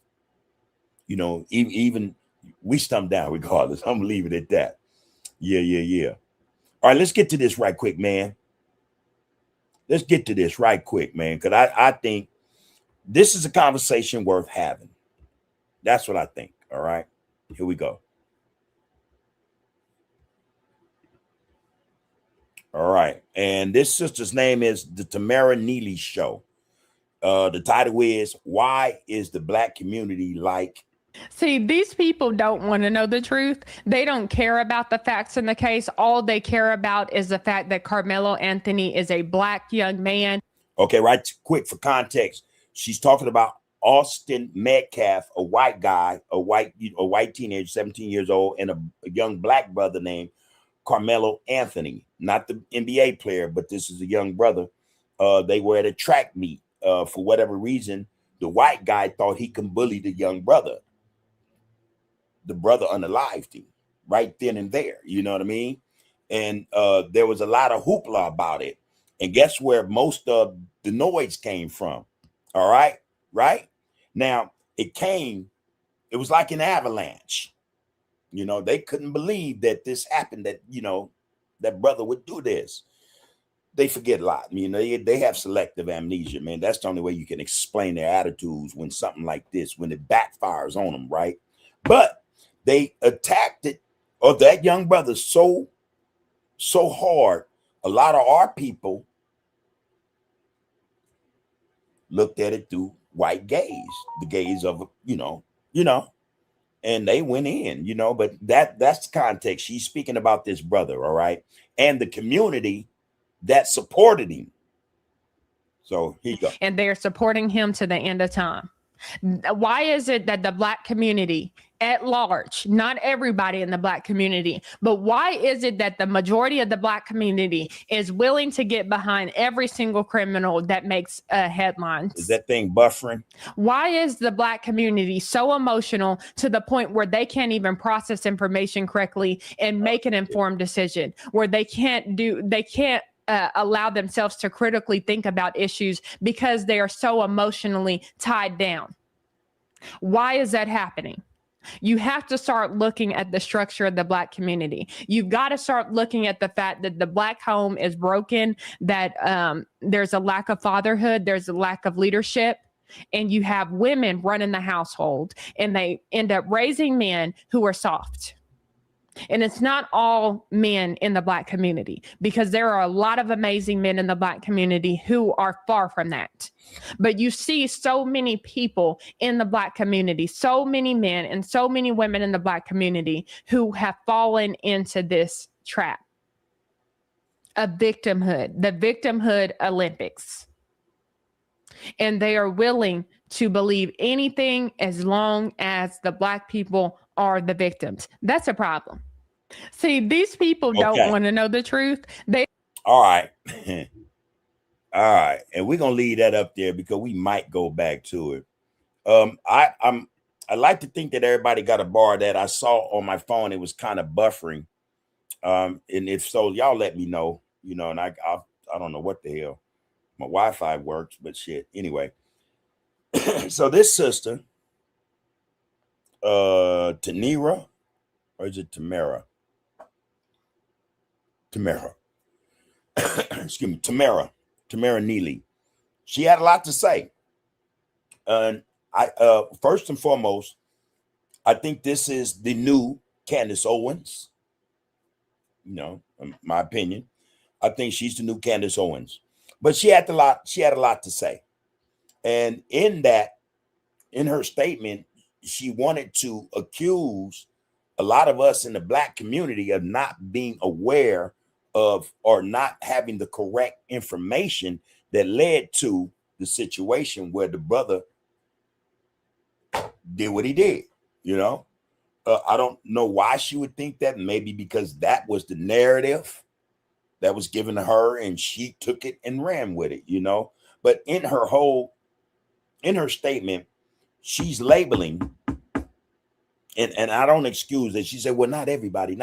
Speaker 2: You know, even we stumped down regardless. I'm gonna leave it at that. Yeah. All right, let's get to this right quick, man. Let's get to this right quick, man, because I think this is a conversation worth having. That's what I think. All right, here we go. All right, and this sister's name is the Tamara Neely Show. The title is "Why is the Black Community Like?"
Speaker 3: See, these people don't want to know the truth. They don't care about the facts in the case. All they care about is the fact that Carmelo Anthony is a Black young man.
Speaker 2: Okay, right quick for context. She's talking about Austin Metcalf, a white guy, a white teenager, 17 years old, and a young Black brother named Carmelo Anthony, not the NBA player, but this is a young brother. They were at a track meet. For whatever reason, the white guy thought he can bully the young brother. The brother unalived him right then and there. You know what I mean? And there was a lot of hoopla about it. And guess where most of the noise came from? All right. Right now, it was like an avalanche. You know, they couldn't believe that this happened, that, you know, that brother would do this. They forget a lot. You know, they have selective amnesia, man. That's the only way you can explain their attitudes when something like this, when it backfires on them, right? But they attacked it, or that young brother, so hard. A lot of our people looked at it through white gaze, the gaze of, you know, and they went in, you know, but that's the context. She's speaking about this brother, all right, and the community that supported him. So here you go.
Speaker 3: And they're supporting him to the end of time. Why is it that the Black community at large, not everybody in the Black community, but why is it that the majority of the Black community is willing to get behind every single criminal that makes headlines?
Speaker 2: Is that thing buffering?
Speaker 3: Why is the Black community so emotional to the point where they can't even process information correctly and make an informed decision, where they can't allow themselves to critically think about issues because they are so emotionally tied down? Why is that happening? You have to start looking at the structure of the Black community. You've got to start looking at the fact that the Black home is broken, that there's a lack of fatherhood, there's a lack of leadership, and you have women running the household, and they end up raising men who are soft. And it's not all men in the Black community, because there are a lot of amazing men in the Black community who are far from that. But you see so many people in the Black community, so many men and so many women in the Black community who have fallen into this trap of victimhood, the victimhood Olympics. And they are willing to believe anything as long as the Black people are the victims. That's a problem. See, these people don't want to know the truth.
Speaker 2: All right. All right. And we're going to leave that up there because we might go back to it. I like to think that everybody got a bar that I saw on my phone. It was kind of buffering. And if so, y'all let me know, you know, and I don't know what the hell. My Wi-Fi works, but shit. Anyway. So this sister, Tanira, or is it Tamara? Excuse me, Tamara Neely. She had a lot to say. And I first and foremost, I think this is the new Candace Owens. You know, in my opinion, I think she's the new Candace Owens. But she had a lot to say. And in her statement, she wanted to accuse a lot of us in the Black community of not being aware of or not having the correct information that led to the situation where the brother did what he did. You know, I don't know why she would think that. Maybe because that was the narrative that was given to her and she took it and ran with it, you know. But in her statement, she's labeling, and I don't excuse it. She said, well, not everybody.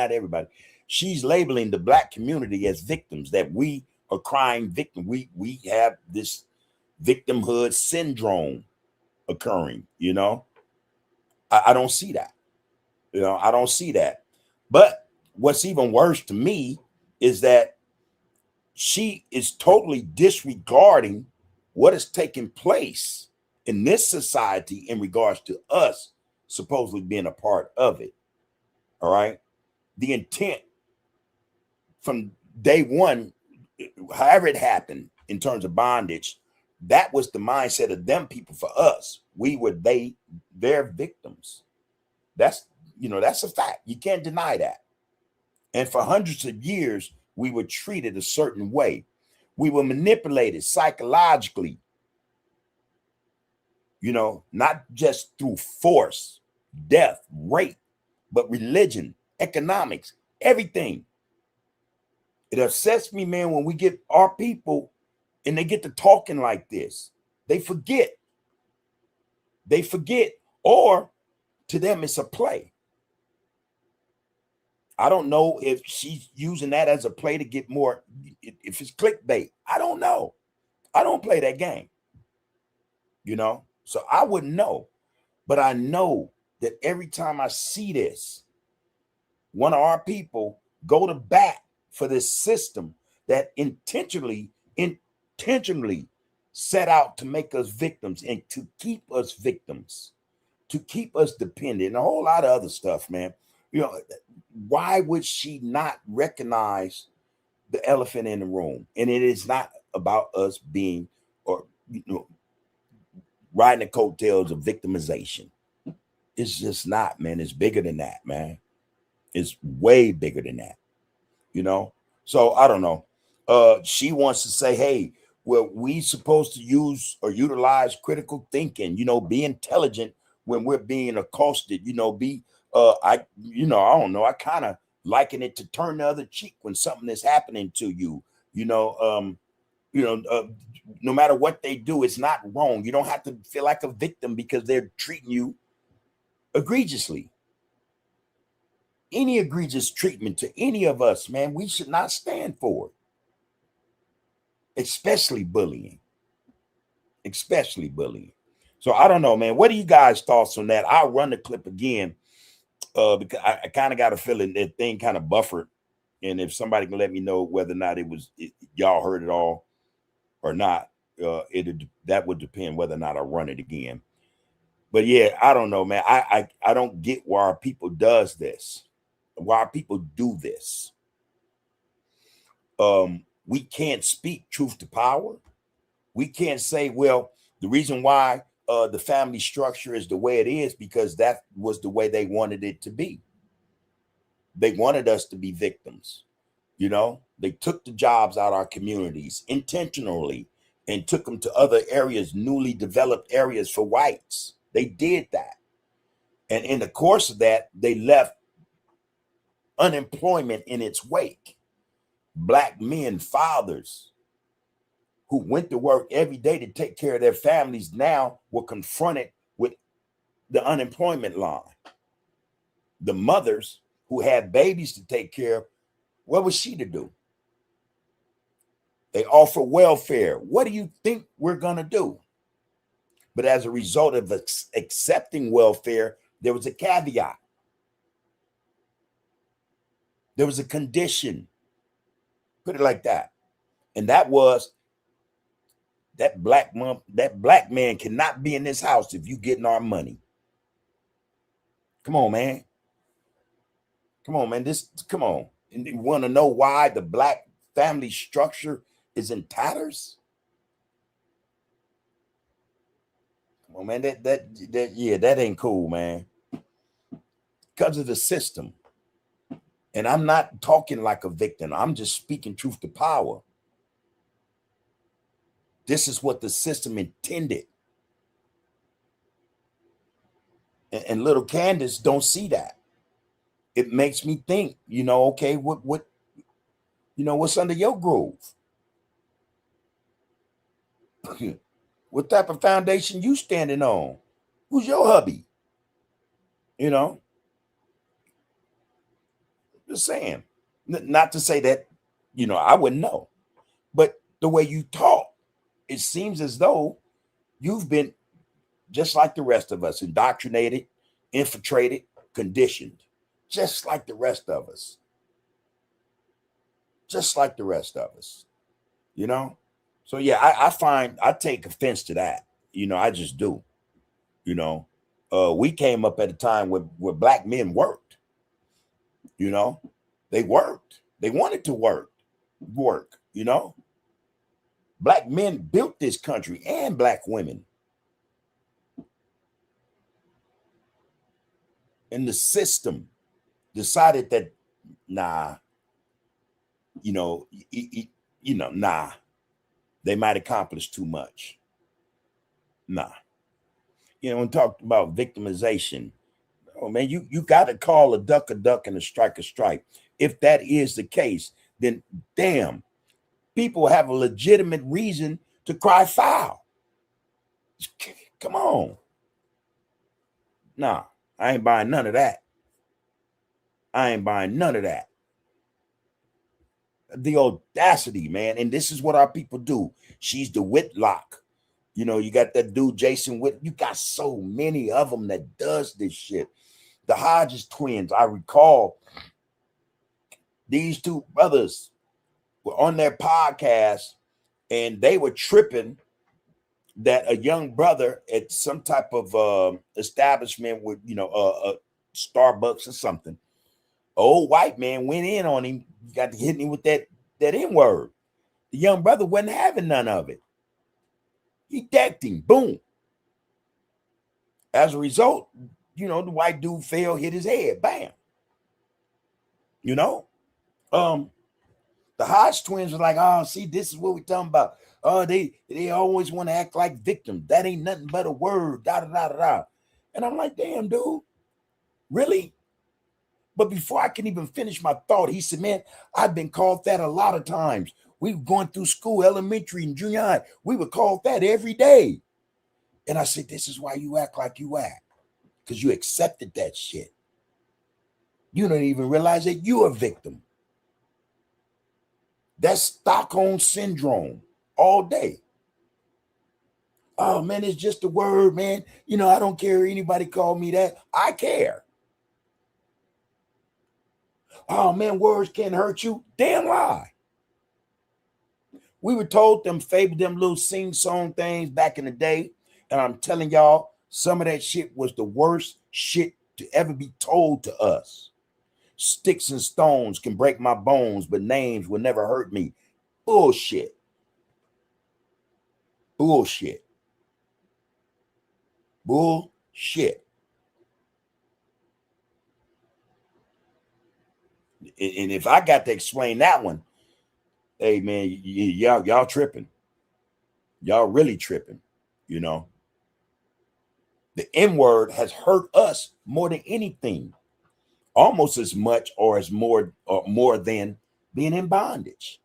Speaker 2: She's labeling the Black community as victims, that we are crime victim. We have this victimhood syndrome occurring, you know. I don't see that. You know, I don't see that. But what's even worse to me is that she is totally disregarding what is taking place in this society in regards to us supposedly being a part of it. All right. The intent from day one, however it happened in terms of bondage, that was the mindset of them people for us. We were their victims. That's a fact. You can't deny that. And for hundreds of years, we were treated a certain way. We were manipulated psychologically, you know, not just through force, death, rape, but religion, economics, everything. It upsets me, man, when we get our people and they get to talking like this. They forget. Or to them, it's a play. I don't know if she's using that as a play to get more, if it's clickbait. I don't know. I don't play that game, you know, so I wouldn't know. But I know that every time I see this, one of our people go to bat for this system that intentionally set out to make us victims and to keep us victims, to keep us dependent, and a whole lot of other stuff, man. You know, why would she not recognize the elephant in the room? And it is not about us being, or, you know, riding the coattails of victimization. It's just not, man. It's bigger than that, man. It's way bigger than that, you know? So I don't know. She wants to say, hey, well, we supposed to use or utilize critical thinking, you know, be intelligent when we're being accosted, you know, I don't know. I kind of liken it to turn the other cheek when something is happening to you, no matter what they do, it's not wrong. You don't have to feel like a victim because they're treating you egregiously. Any egregious treatment to any of us, man, we should not stand for it, especially bullying. So I don't know, man. What are you guys' thoughts on that? I'll run the clip again. Because I kind of got a feeling that thing kind of buffered, and if somebody can let me know whether or not y'all heard it all or not, that would depend whether or not I run it again. But yeah, I don't know, man. I don't get why our people do this. We can't speak truth to power. We can't say, well, the reason why the family structure is the way it is because that was the way they wanted it to be. They wanted us to be victims. You know, they took the jobs out of our communities intentionally and took them to other areas, newly developed areas for whites. They did that. And in the course of that, they left unemployment in its wake. Black men, fathers, who went to work every day to take care of their families now were confronted with the unemployment line. The mothers who had babies to take care of, what was she to do? They offer welfare. What do you think we're going to do? But as a result of accepting welfare, there was a caveat. There was a condition. Put it like that. And that was that black man cannot be in this house if you getting our money. Come on, man. Come on, man. Come on. And you want to know why the black family structure is in tatters? Come on, man. That ain't cool, man. Because of the system. And I'm not talking like a victim. I'm just speaking truth to power. This is what the system intended. And little Candace don't see that. It makes me think, okay, what's under your groove? What type of foundation you standing on? Who's your hubby? Just saying. Not to say that, I wouldn't know. But the way you talk, it seems as though you've been just like the rest of us, indoctrinated, infiltrated, conditioned, just like the rest of us. Just like the rest of us, So yeah, I take offense to that. I just do. We came up at a time where black men worked. They worked. They wanted to work. Black men built this country and black women. And the system decided that, nah, nah, they might accomplish too much. Nah. When talked about victimization, oh man, you got to call a duck and a strike a strike. If that is the case, then damn, people have a legitimate reason to cry foul. Come on. Nah, I ain't buying none of that. The audacity, man. And this is what our people do. She's the Whitlock. You got that dude, Jason Whit. You got so many of them that does this shit. The Hodges twins, I recall these two brothers were on their podcast and they were tripping that a young brother at some type of establishment with, Starbucks or something, old white man went in on him, got to hit him with that N-word. The young brother wasn't having none of it. He decked him, boom. As a result, the white dude fell, hit his head, bam. The Hodge twins were like, oh, see, this is what we're talking about. Oh, they always want to act like victims. That ain't nothing but a word, da-da-da-da-da. And I'm like, damn, dude, really? But before I can even finish my thought, he said, man, I've been called that a lot of times. We were going through school, elementary and junior high. We were called that every day. And I said, this is why you act like you act. Because you accepted that shit. You don't even realize that you're a victim. That's Stockholm syndrome all day. Oh, man, it's just a word, man. I don't care if anybody call me that. I care. Oh, man, words can't hurt you. Damn lie. We were told them little sing-song things back in the day. And I'm telling y'all, some of that shit was the worst shit to ever be told to us. Sticks and stones can break my bones, but names will never hurt me. Bullshit. Bullshit. Bullshit. And if I got to explain that one, hey, man, y'all tripping. Y'all really tripping, The N-word has hurt us more than anything. Almost as much or more than being in bondage.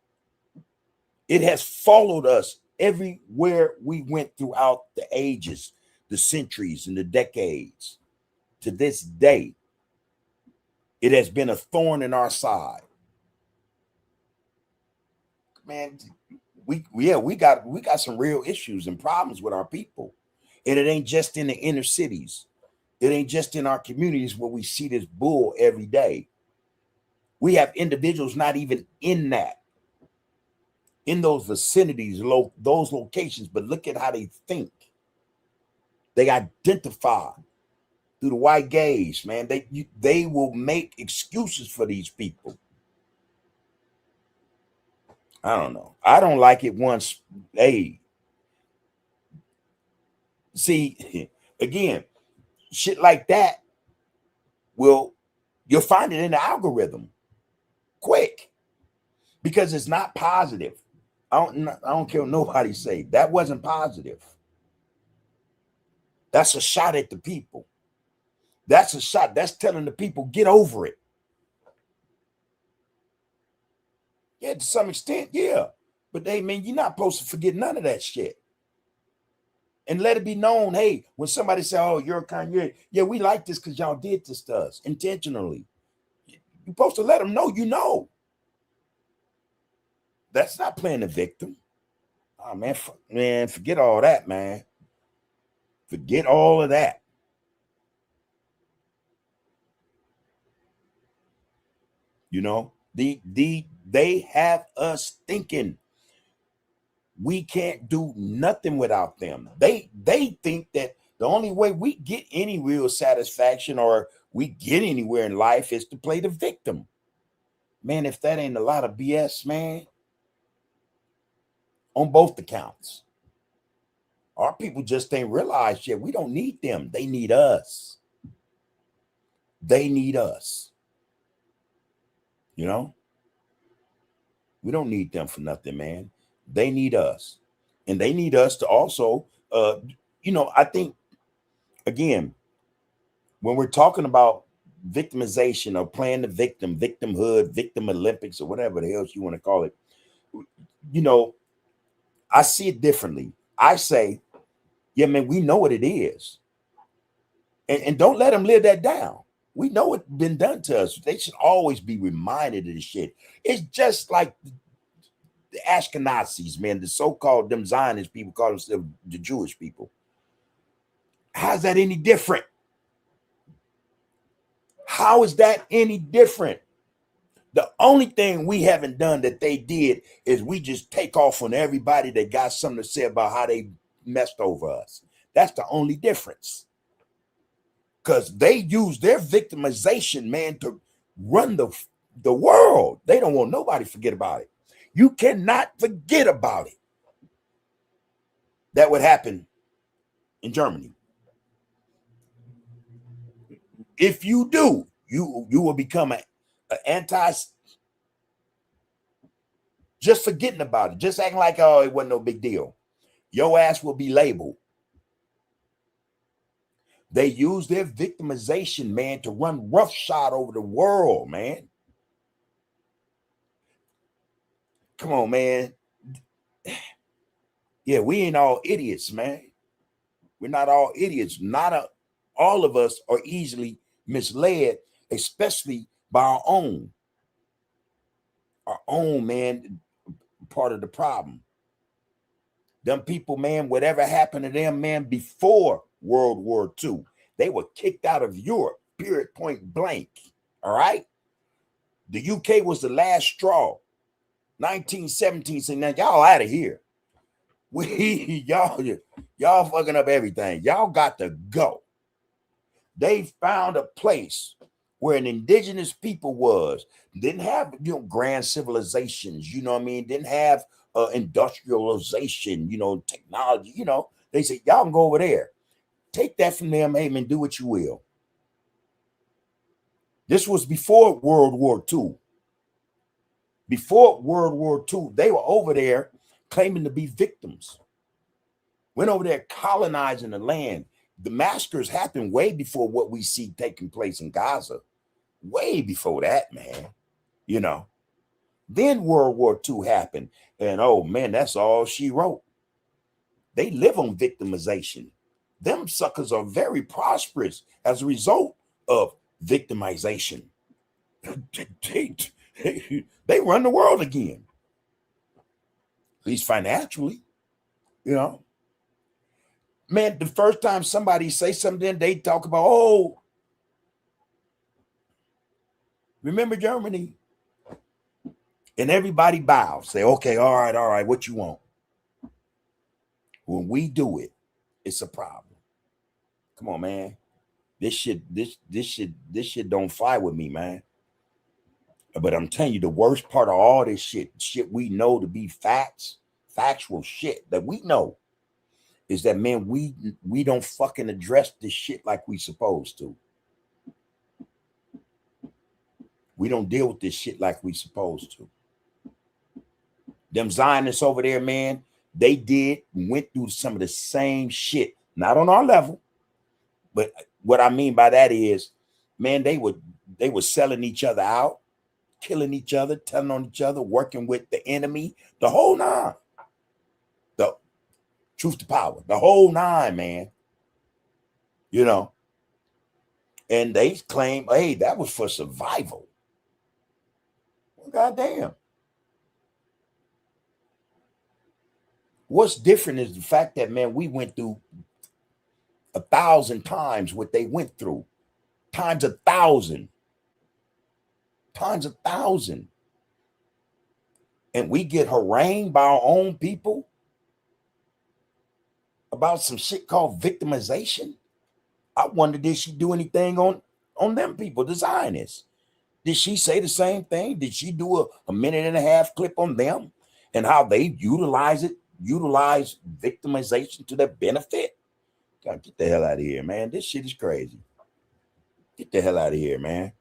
Speaker 2: It has followed us everywhere we went throughout the ages, the centuries, and the decades. To this day, it has been a thorn in our side. Man, we got some real issues and problems with our people. And it ain't just in the inner cities. It ain't just in our communities where we see this bull every day. We have individuals not even in those vicinities, those locations, but look at how they think. They identify through the white gaze, man. They will make excuses for these people. I don't know. I don't like it once. Hey, see, again, shit like that you'll find it in the algorithm quick because it's not positive. I don't care what nobody say. That wasn't positive. That's a shot at the people. That's a shot. That's telling the people, get over it. Yeah, to some extent, yeah. But you're not supposed to forget none of that shit. And let it be known, hey, when somebody say, oh, you're a Kanye, yeah, we like this because y'all did this to us intentionally. You're supposed to let them know, That's not playing the victim. Oh, man, forget all that, man. Forget all of that. They have us thinking we can't do nothing without them. They think that the only way we get any real satisfaction or we get anywhere in life is to play the victim. Man, if that ain't a lot of BS, man, on both accounts. Our people just ain't realized yet we don't need them. They need us. They need us. We don't need them for nothing, man. They need us. And they need us to also, I think, again, when we're talking about victimization or playing the victim, victimhood, victim Olympics, or whatever the hell you want to call it, I see it differently. I say, yeah, man, we know what it is. And don't let them live that down. We know what's been done to us. They should always be reminded of this shit. It's just like the Ashkenazis, man, the so-called them Zionist people call themselves the Jewish people. How's that any different? How is that any different? The only thing we haven't done that they did is we just take off on everybody that got something to say about how they messed over us. That's the only difference. Because they use their victimization, man, to run the world. They don't want nobody to forget about it. You cannot forget about it. That would happen in Germany. If you do, you will become an anti, just forgetting about it, just acting like, oh, it wasn't no big deal. Your ass will be labeled. They use their victimization, man, to run roughshod over the world, man. Come on, man. Yeah, we ain't all idiots, man. We're not all idiots. All of us are easily misled, especially by our own. Our own, man, part of the problem. Them people, man, whatever happened to them, man, before World War II, they were kicked out of Europe, period, point blank. All right? The UK was the last straw. 1917 said, now y'all out of here. Y'all fucking up everything. Y'all got to go. They found a place where an indigenous people was. Didn't have grand civilizations, didn't have industrialization, technology, They said, y'all can go over there. Take that from them, hey man, do what you will. This was before World War II. Before World War II, they were over there claiming to be victims. Went over there colonizing the land. The massacres happened way before what we see taking place in Gaza. Way before that, man. Then World War II happened. And oh man, that's all she wrote. They live on victimization. Them suckers are very prosperous as a result of victimization. They run the world again. At least financially, Man, the first time somebody say something, they talk about, oh, remember Germany? And everybody bows. Say, okay, all right, what you want? When we do it, it's a problem. Come on, man. This shit don't fly with me, man. But I'm telling you, the worst part of all this shit we know to be factual shit that we know, is that, man, we don't fucking address this shit like we supposed to. We don't deal with this shit like we supposed to. Them Zionists over there, man, they went through some of the same shit, not on our level, but what I mean by that is, man, they were selling each other out, killing each other, telling on each other, working with the enemy, the whole nine. The truth to power, the whole nine, man. You know, and they claim, hey, that was for survival. Well, goddamn. What's different is the fact that, man, we went through 1,000 times what they went through, times 1,000, times 1,000. And we get harangued by our own people about some shit called victimization. I wonder, did she do anything on them people, the Zionists? Did she say the same thing? Did she do a minute and a half clip on them and how they utilize victimization to their benefit? God, get the hell out of here, man. This shit is crazy. Get the hell out of here, man.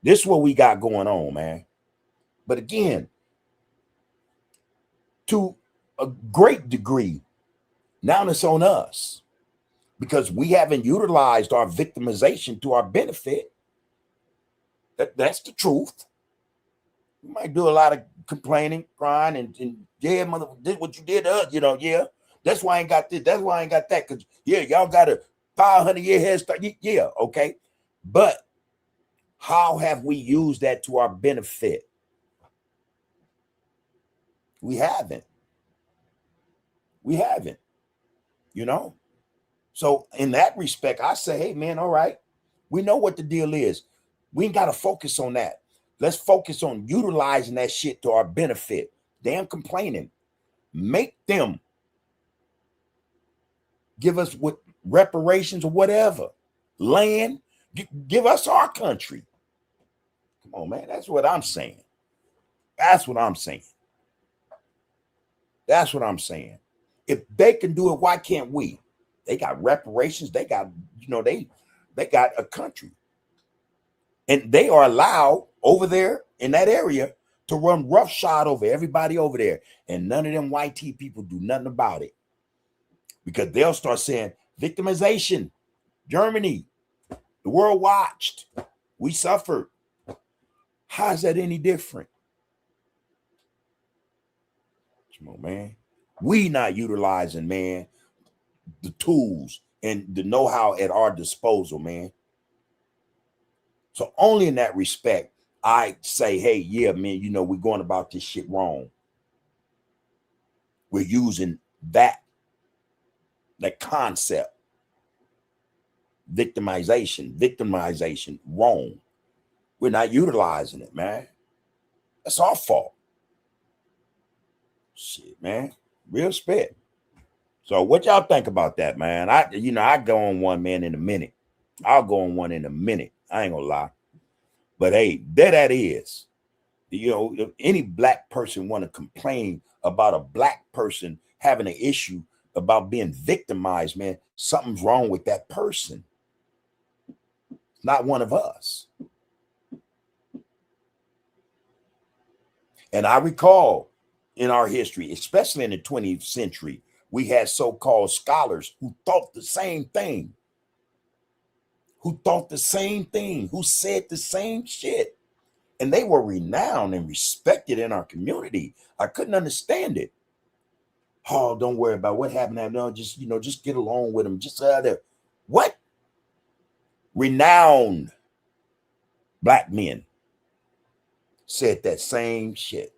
Speaker 2: This is what we got going on, man. But again, to a great degree, now it's on us because we haven't utilized our victimization to our benefit. That's the truth. We might do a lot of complaining, crying, and yeah, mother, did what you did to us, yeah. That's why I ain't got this. That's why I ain't got that. Because, yeah, y'all got a 500-year head start. Yeah, okay. But how have we used that to our benefit? We haven't. We haven't. So in that respect, I say, hey, man, all right. We know what the deal is. We ain't got to focus on that. Let's focus on utilizing that shit to our benefit. Damn complaining. Make them give us what reparations or whatever. Land. Give us our country. Come on, man. That's what I'm saying. That's what I'm saying. That's what I'm saying. If they can do it, why can't we? They got reparations. They got, they got a country. And they are allowed over there in that area to run roughshod over everybody over there. And none of them white tea people do nothing about it. Because they'll start saying, victimization, Germany, the world watched, we suffered. How is that any different? Come on, man. We not utilizing, man, the tools and the know-how at our disposal, man. So only in that respect, I say, hey, yeah, man, we're going about this shit wrong. We're using that concept, victimization wrong. We're not utilizing it, man. That's our fault. Shit, man. Real spit. So what y'all think about that, man? I go on one, man, in a minute. I'll go on one in a minute. I ain't gonna lie. But hey, there that is. If any black person want to complain about a black person having an issue about being victimized, man, something's wrong with that person. Not one of us. And I recall in our history, especially in the 20th century, we had so-called scholars who thought the same thing. Who said the same shit. And they were renowned and respected in our community. I couldn't understand it. Oh, don't worry about what happened. No, just get along with them. Just there. What? Renowned black men said that same shit.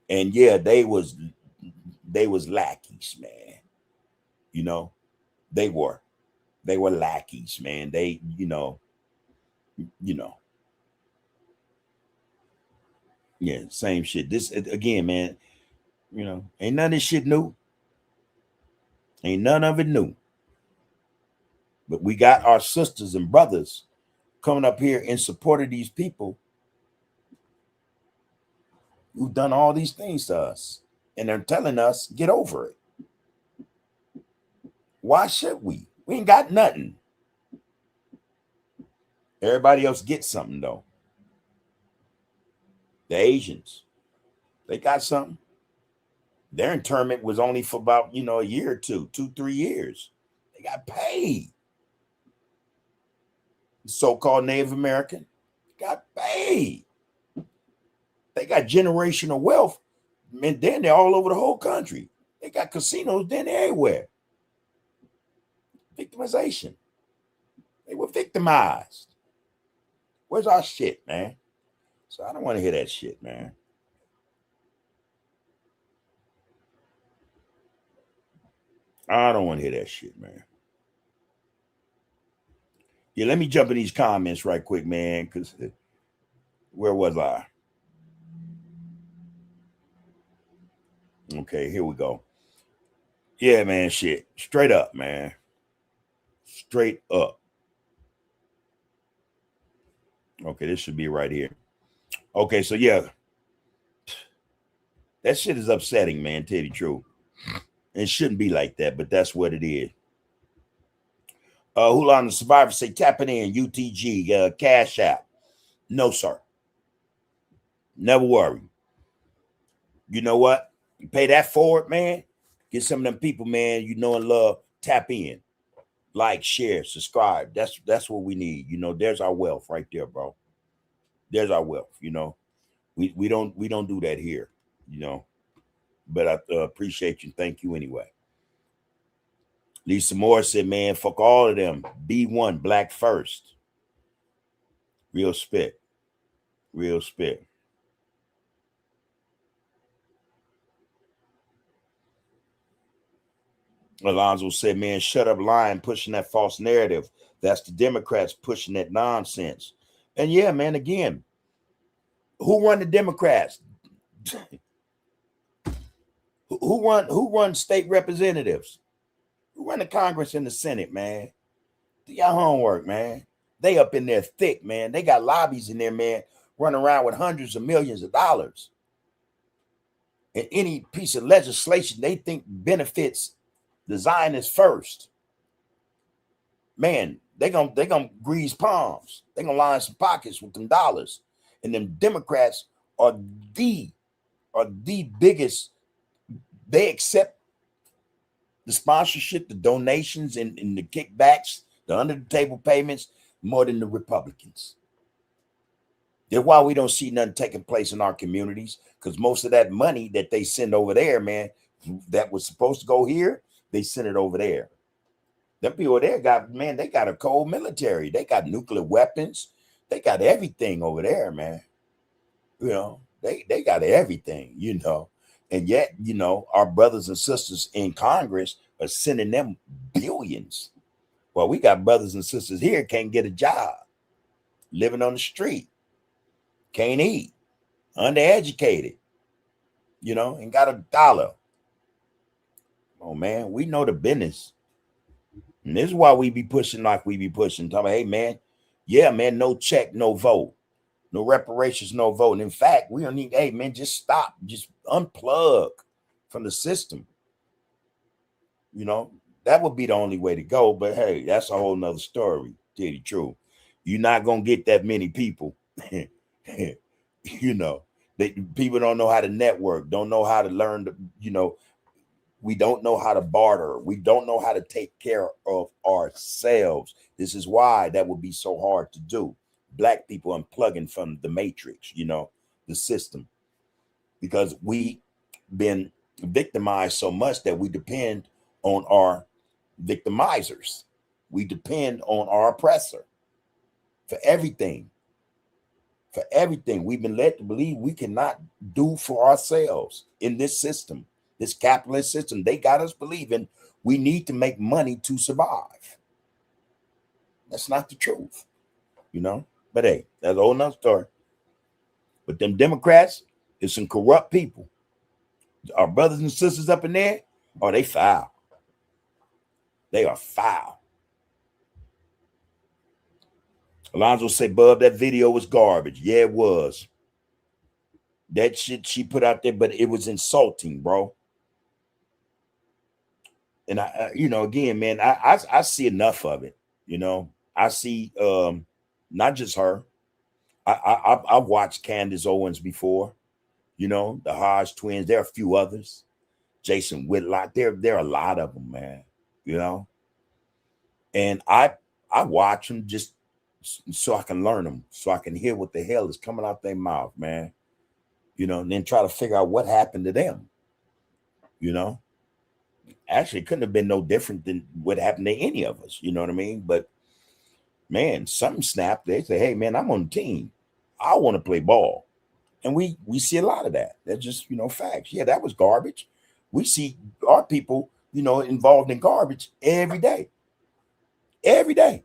Speaker 2: And yeah, they was lackeys, man. They were lackeys, man. They, yeah, same shit. This again, man, ain't none of this shit new. Ain't none of it new. But we got our sisters and brothers coming up here in support of these people who've done all these things to us. And they're telling us, get over it. Why should we? We ain't got nothing. Everybody else gets something, though. The Asians, they got something. Their internment was only for about, a year or 2-3 years. They got paid. The so-called Native American got paid. They got generational wealth. And then they're all over the whole country. They got casinos then everywhere. Victimization. They were victimized. Where's our shit, man? So I don't want to hear that shit, man. I don't want to hear that shit, man. Yeah, let me jump in these comments right quick, man, because where was I? Okay, here we go. Yeah, man, shit. Straight up, man. Straight up. Okay, this should be right here. Okay, so yeah. That shit is upsetting, man, tell you the truth. It shouldn't be like that, but that's what it is. Hulan the Survivor say tapping in UTG Cash App. No, sir. Never worry. You know what? You pay that forward, man. Get some of them people, man, you know and love. Tap in. Like, share, subscribe. That's what we need. There's our wealth right there, bro. There's our wealth, We don't do that here, But I appreciate you. Thank you anyway. Lisa Moore said, man, fuck all of them. B1, black first. Real spit. Real spit. Alonzo said, man, shut up lying, pushing that false narrative. That's the Democrats pushing that nonsense. And yeah, man, again, who run the Democrats? Who run state representatives? Who run the Congress and the Senate, man? Do your homework, man. They up in there thick, man. They got lobbies in there, man, running around with hundreds of millions of dollars. And any piece of legislation they think benefits the Zionists first, man, they gonna grease palms. They gonna line some pockets with them dollars. And them Democrats are the biggest. They accept the sponsorship, the donations, and the kickbacks, the under the table payments more than the Republicans. That's why we don't see nothing taking place in our communities, because most of that money that they send over there, man, that was supposed to go here, they send it over there. Them people there they got a cold military. They got nuclear weapons. They got everything over there, man. They got everything, And yet, our brothers and sisters in Congress are sending them billions. Well, we got brothers and sisters here can't get a job, living on the street, can't eat, undereducated, and got a dollar. Oh, man, we know the business. And this is why we be pushing like we be pushing. Talking about, hey, man, yeah, man, no check, no vote. No reparations, no vote. And in fact, we don't need, hey, man, just stop. Just unplug from the system. That would be the only way to go. But, hey, that's a whole nother story, tell you the truth. You're not going to get that many people. People don't know how to network, don't know how to learn to, we don't know how to barter. We don't know how to take care of ourselves. This is why that would be so hard to do. Black people unplugging from the matrix, the system, because we been victimized so much that we depend on our victimizers. We depend on our oppressor for everything. For everything. We've been led to believe we cannot do for ourselves in this system, this capitalist system. They got us believing we need to make money to survive. That's not the truth, But hey, that's a whole nother story. But them Democrats is some corrupt people. Our brothers and sisters up in there, they foul. They are foul. Alonzo say, Bub, that video was garbage. Yeah, it was. That shit she put out there, but it was insulting, bro. And you know, again, man, I see enough of it. You know, I see not just her. I've watched Candace Owens before. You know, the Hodge twins. There are a few others. Jason Whitlock. There are a lot of them, man. You know, and I watch them just so I can learn them, so I can hear what the hell is coming out their mouth, man. You know, and then try to figure out what happened to them. You know, actually, it couldn't have been no different than what happened to any of us. You know what I mean? But man, something snapped. They say, "Hey, man, I'm on the team. I want to play ball," and we see a lot of that. That's just, you know, facts. Yeah, that was garbage. We see our people, you know, involved in garbage every day. Every day.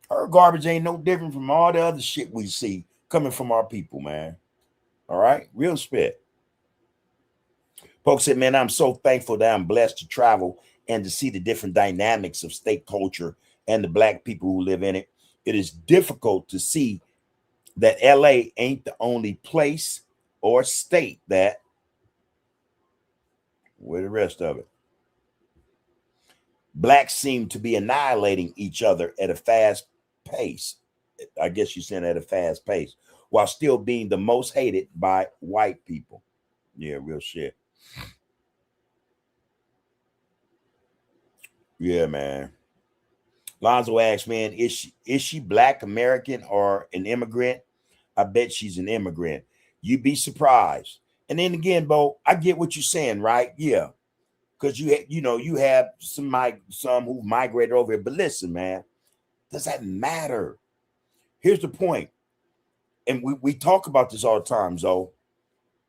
Speaker 2: Her garbage ain't no different from all the other shit we see coming from our people, man. All right? Real spit. Folks said, man, I'm so thankful that I'm blessed to travel and to see the different dynamics of state culture and the black people who live in it. It is difficult to see that LA ain't the only place or state that, where the rest of it? Blacks seem to be annihilating each other at a fast pace. I guess you're saying at a fast pace, while still being the most hated by white people. Yeah, real shit. Yeah, man. Lonzo asks, man, is she Black American or an immigrant? I bet she's an immigrant. You'd be surprised. And then again, Bo, I get what you're saying, right? Yeah. Because you have some who migrated over here. But listen, man, does that matter? Here's the point. And we talk about this all the time, Zoe.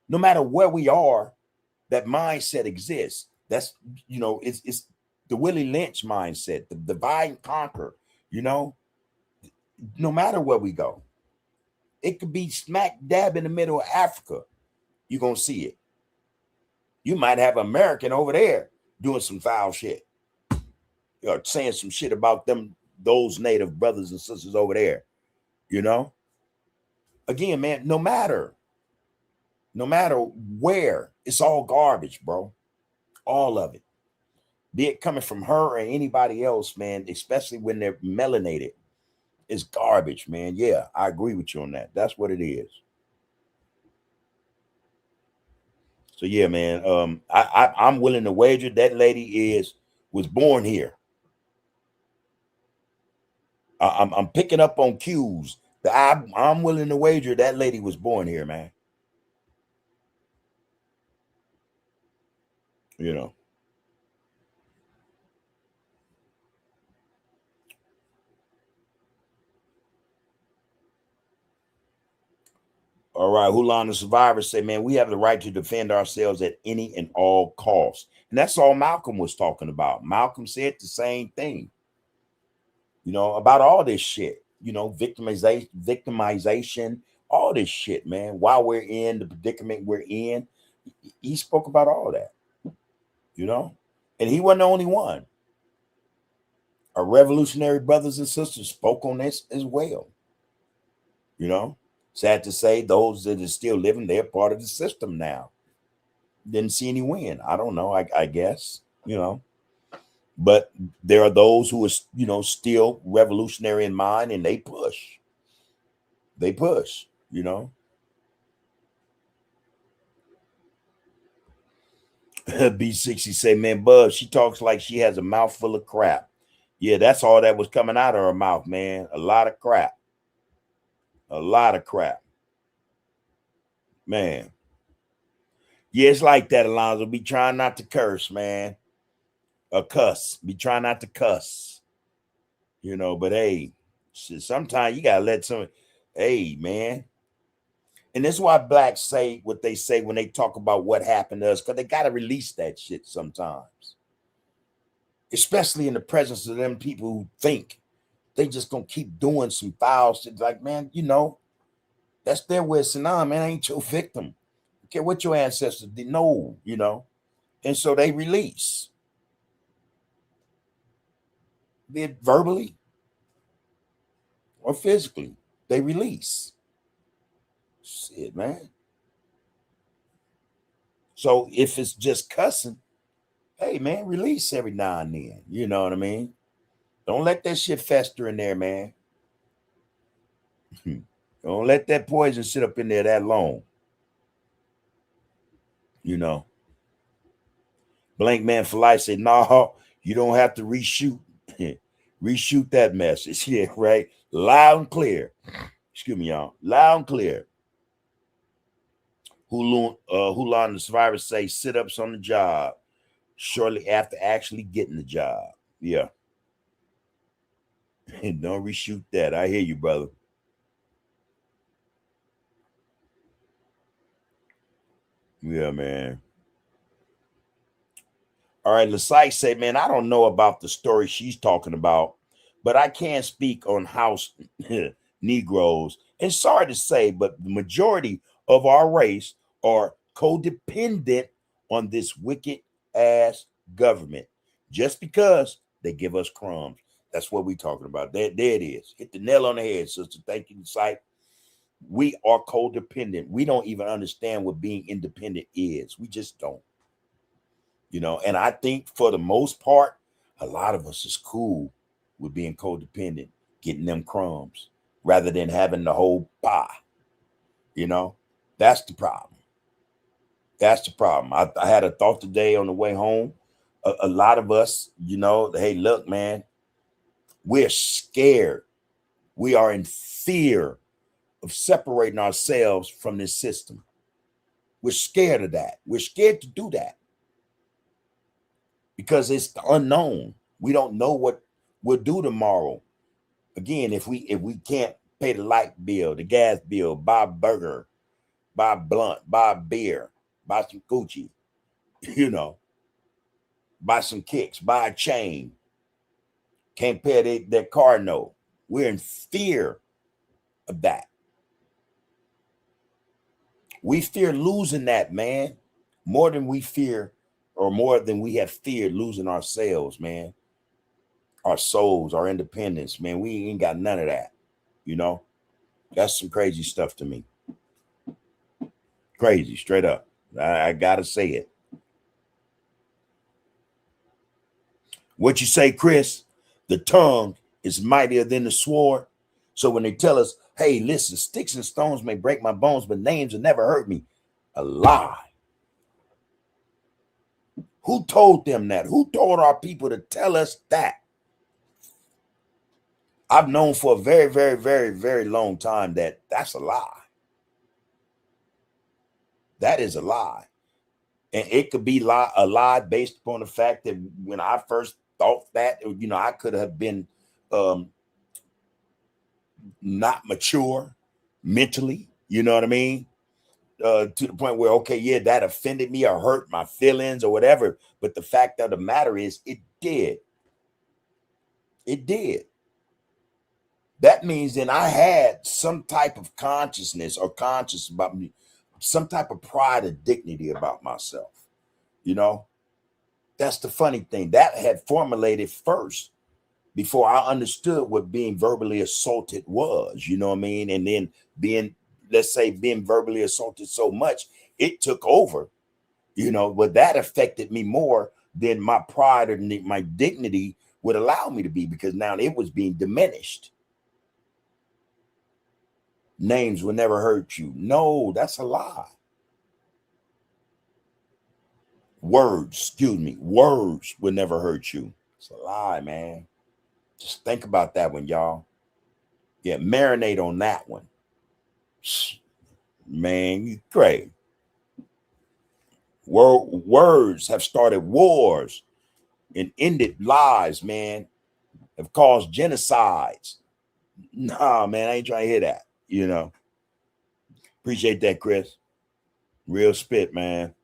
Speaker 2: No matter where we are, that mindset exists. That's, you know, it's the Willie Lynch mindset, the divide and conquer, you know, no matter where we go. It could be smack dab in the middle of Africa. You're going to see it. You might have an American over there doing some foul shit, or saying some shit about those native brothers and sisters over there, you know? Again, man, no matter where, it's all garbage, bro. All of it. Be it coming from her or anybody else, man, especially when they're melanated, it's garbage, man. Yeah, I agree with you on that. That's what it is. So yeah, man. I'm willing to wager that lady was born here. I'm picking up on cues. I'm willing to wager that lady was born here, man. You know. All right, Hulan the Survivor say, man, we have the right to defend ourselves at any and all costs. And that's all Malcolm was talking about. Malcolm said the same thing, you know, about all this shit, you know, victimization, all this shit, man. While we're in the predicament we're in, he spoke about all that, you know, and he wasn't the only one. Our revolutionary brothers and sisters spoke on this as well, you know. Sad to say, those that are still living, they're part of the system now. Didn't see any win. I don't know. I guess, you know. But there are those who are, you know, still revolutionary in mind, and they push. They push, you know. B60 say, man, Bub, she talks like she has a mouth full of crap. Yeah, that's all that was coming out of her mouth, man. A lot of crap. A lot of crap. Man. Yeah, it's like that, Alonzo. Be trying not to curse, man. Or cuss. Be trying not to cuss. You know, but hey, sometimes you gotta let some, hey, man. And that's why blacks say what they say when they talk about what happened to us, because they gotta release that shit sometimes. Especially in the presence of them people who think they just gonna keep doing some foul shit. Like, man, you know, that's their way of saying, nah, man, I ain't your victim. Okay, what your ancestors did, no, you know. And so they release. Be it verbally, or physically, they release. Shit, man. So if it's just cussing, hey, man, release every now and then. You know what I mean? Don't let that shit fester in there, man. Don't let that poison sit up in there that long. You know. Blank Man for Life said, no, you don't have to reshoot. Reshoot that message. Yeah, right. Loud and clear. Excuse me, y'all. Loud and clear. Hulan the survivor say sit-ups on the job shortly after actually getting the job. Yeah. And don't reshoot that. I hear you, brother. Yeah, man. All right, Lasai say, man, I don't know about the story she's talking about, but I can't speak on house Negroes. And sorry to say, but the majority of our race are codependent on this wicked ass government just because they give us crumbs. That's what we're talking about. There it is. Hit the nail on the head, sister. Thank you, Lasai. We are codependent. We don't even understand what being independent is. We just don't. You know, and I think for the most part, a lot of us is cool with being codependent, getting them crumbs rather than having the whole pie. You know, that's the problem. That's the problem. I had a thought today on the way home. A lot of us, you know, hey, look, man, we're scared. We are in fear of separating ourselves from this system. We're scared of that. We're scared to do that. Because it's the unknown. We don't know what we'll do tomorrow. Again, if we can't pay the light bill, the gas bill, buy a burger, buy a blunt, buy a beer, buy some Gucci, you know, buy some kicks, buy a chain, can't pay their car note. We're in fear of that. We fear losing that, man, more than we fear or more than we have feared losing ourselves, man. Our souls, our independence, man. We ain't got none of that. You know, that's some crazy stuff to me. Crazy, straight up. I gotta say it. What you say, Chris? The tongue is mightier than the sword. So when they tell us, hey, listen, sticks and stones may break my bones, but names will never hurt me. A lie. Who told them that? Who told our people to tell us that? I've known for a very, very, very, very long time that that's a lie. That is a lie. And it could be a lie based upon the fact that when I first thought that, you know, I could have been not mature mentally, you know what I mean? To the point where, okay, yeah, that offended me or hurt my feelings or whatever. But the fact of the matter is, it did. It did. That means then I had some type of consciousness or conscious about me, some type of pride or dignity about myself. You know, that's the funny thing. That had formulated first before I understood what being verbally assaulted was, you know what I mean? And then being, let's say, being verbally assaulted so much, it took over, you know, but that affected me more than my pride or my dignity would allow me to be, because now it was being diminished. Names will never hurt you. No, that's a lie. Words will never hurt you. It's a lie, man. Just think about that one, y'all. Yeah, marinate on that one. Man, you crazy. Words have started wars and ended lives, man. Have caused genocides. Nah, man, I ain't trying to hear that. You know. Appreciate that, Chris. Real spit, man.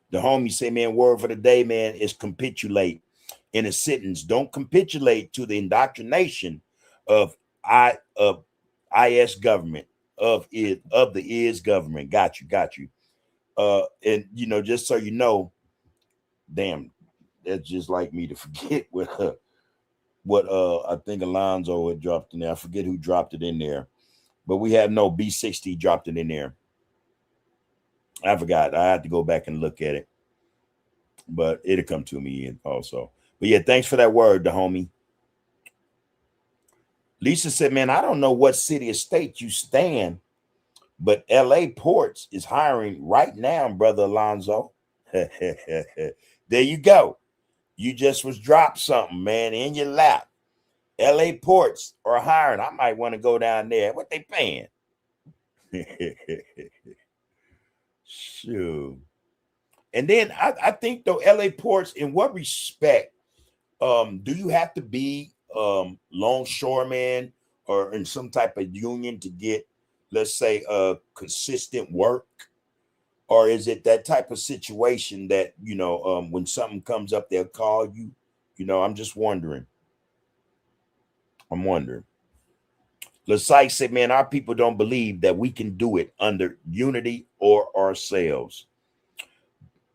Speaker 2: The homie say, man, word for the day, man, is capitulate. In a sentence, don't capitulate to the indoctrination of IS government, of the is government. Got you. And you know, just so you know, damn, that's just like me to forget with her. what I think Alonzo had dropped in there. I forget who dropped it in there, but we had no B60 dropped it in there. I forgot. I had to go back and look at it, but it'll come to me also. But yeah, thanks for that word, the homie. Lisa said, man, I don't know what city or state you stand, but LA Ports is hiring right now, brother Alonzo. There you go. You just was dropped something, man, in your lap. LA Ports are hiring. I might want to go down there. What they paying? Sure. And then I think though, LA Ports, in what respect do you have to be longshoreman or in some type of union to get, let's say, consistent work? Or is it that type of situation that, you know, when something comes up, they'll call you? You know, I'm just wondering. I'm wondering. Lasai said, man, our people don't believe that we can do it under unity or ourselves.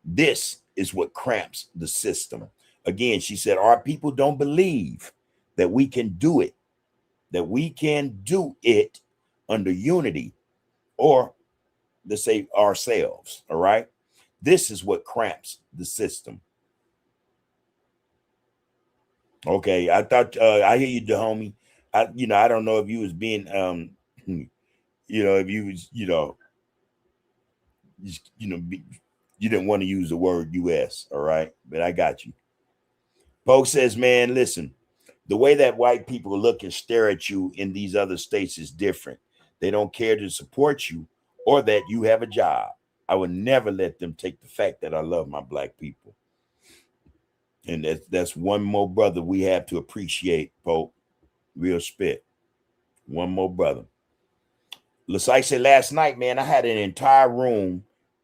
Speaker 2: This is what cramps the system. Again, she said, our people don't believe that we can do it, under unity or, let's say, ourselves. All right. This is what cramps the system. Okay. I thought, I hear you, the homie. I don't know if you was being, if you was, you didn't want to use the word US. All right. But I got you. Poe says, man, listen, the way that white people look and stare at you in these other states is different. They don't care to support you or that you have a job. I would never let them take the fact that I love my black people. And that's one more brother we have to appreciate, Pope. Real spit. One more brother. Lasai said, last night, man, I had an entire room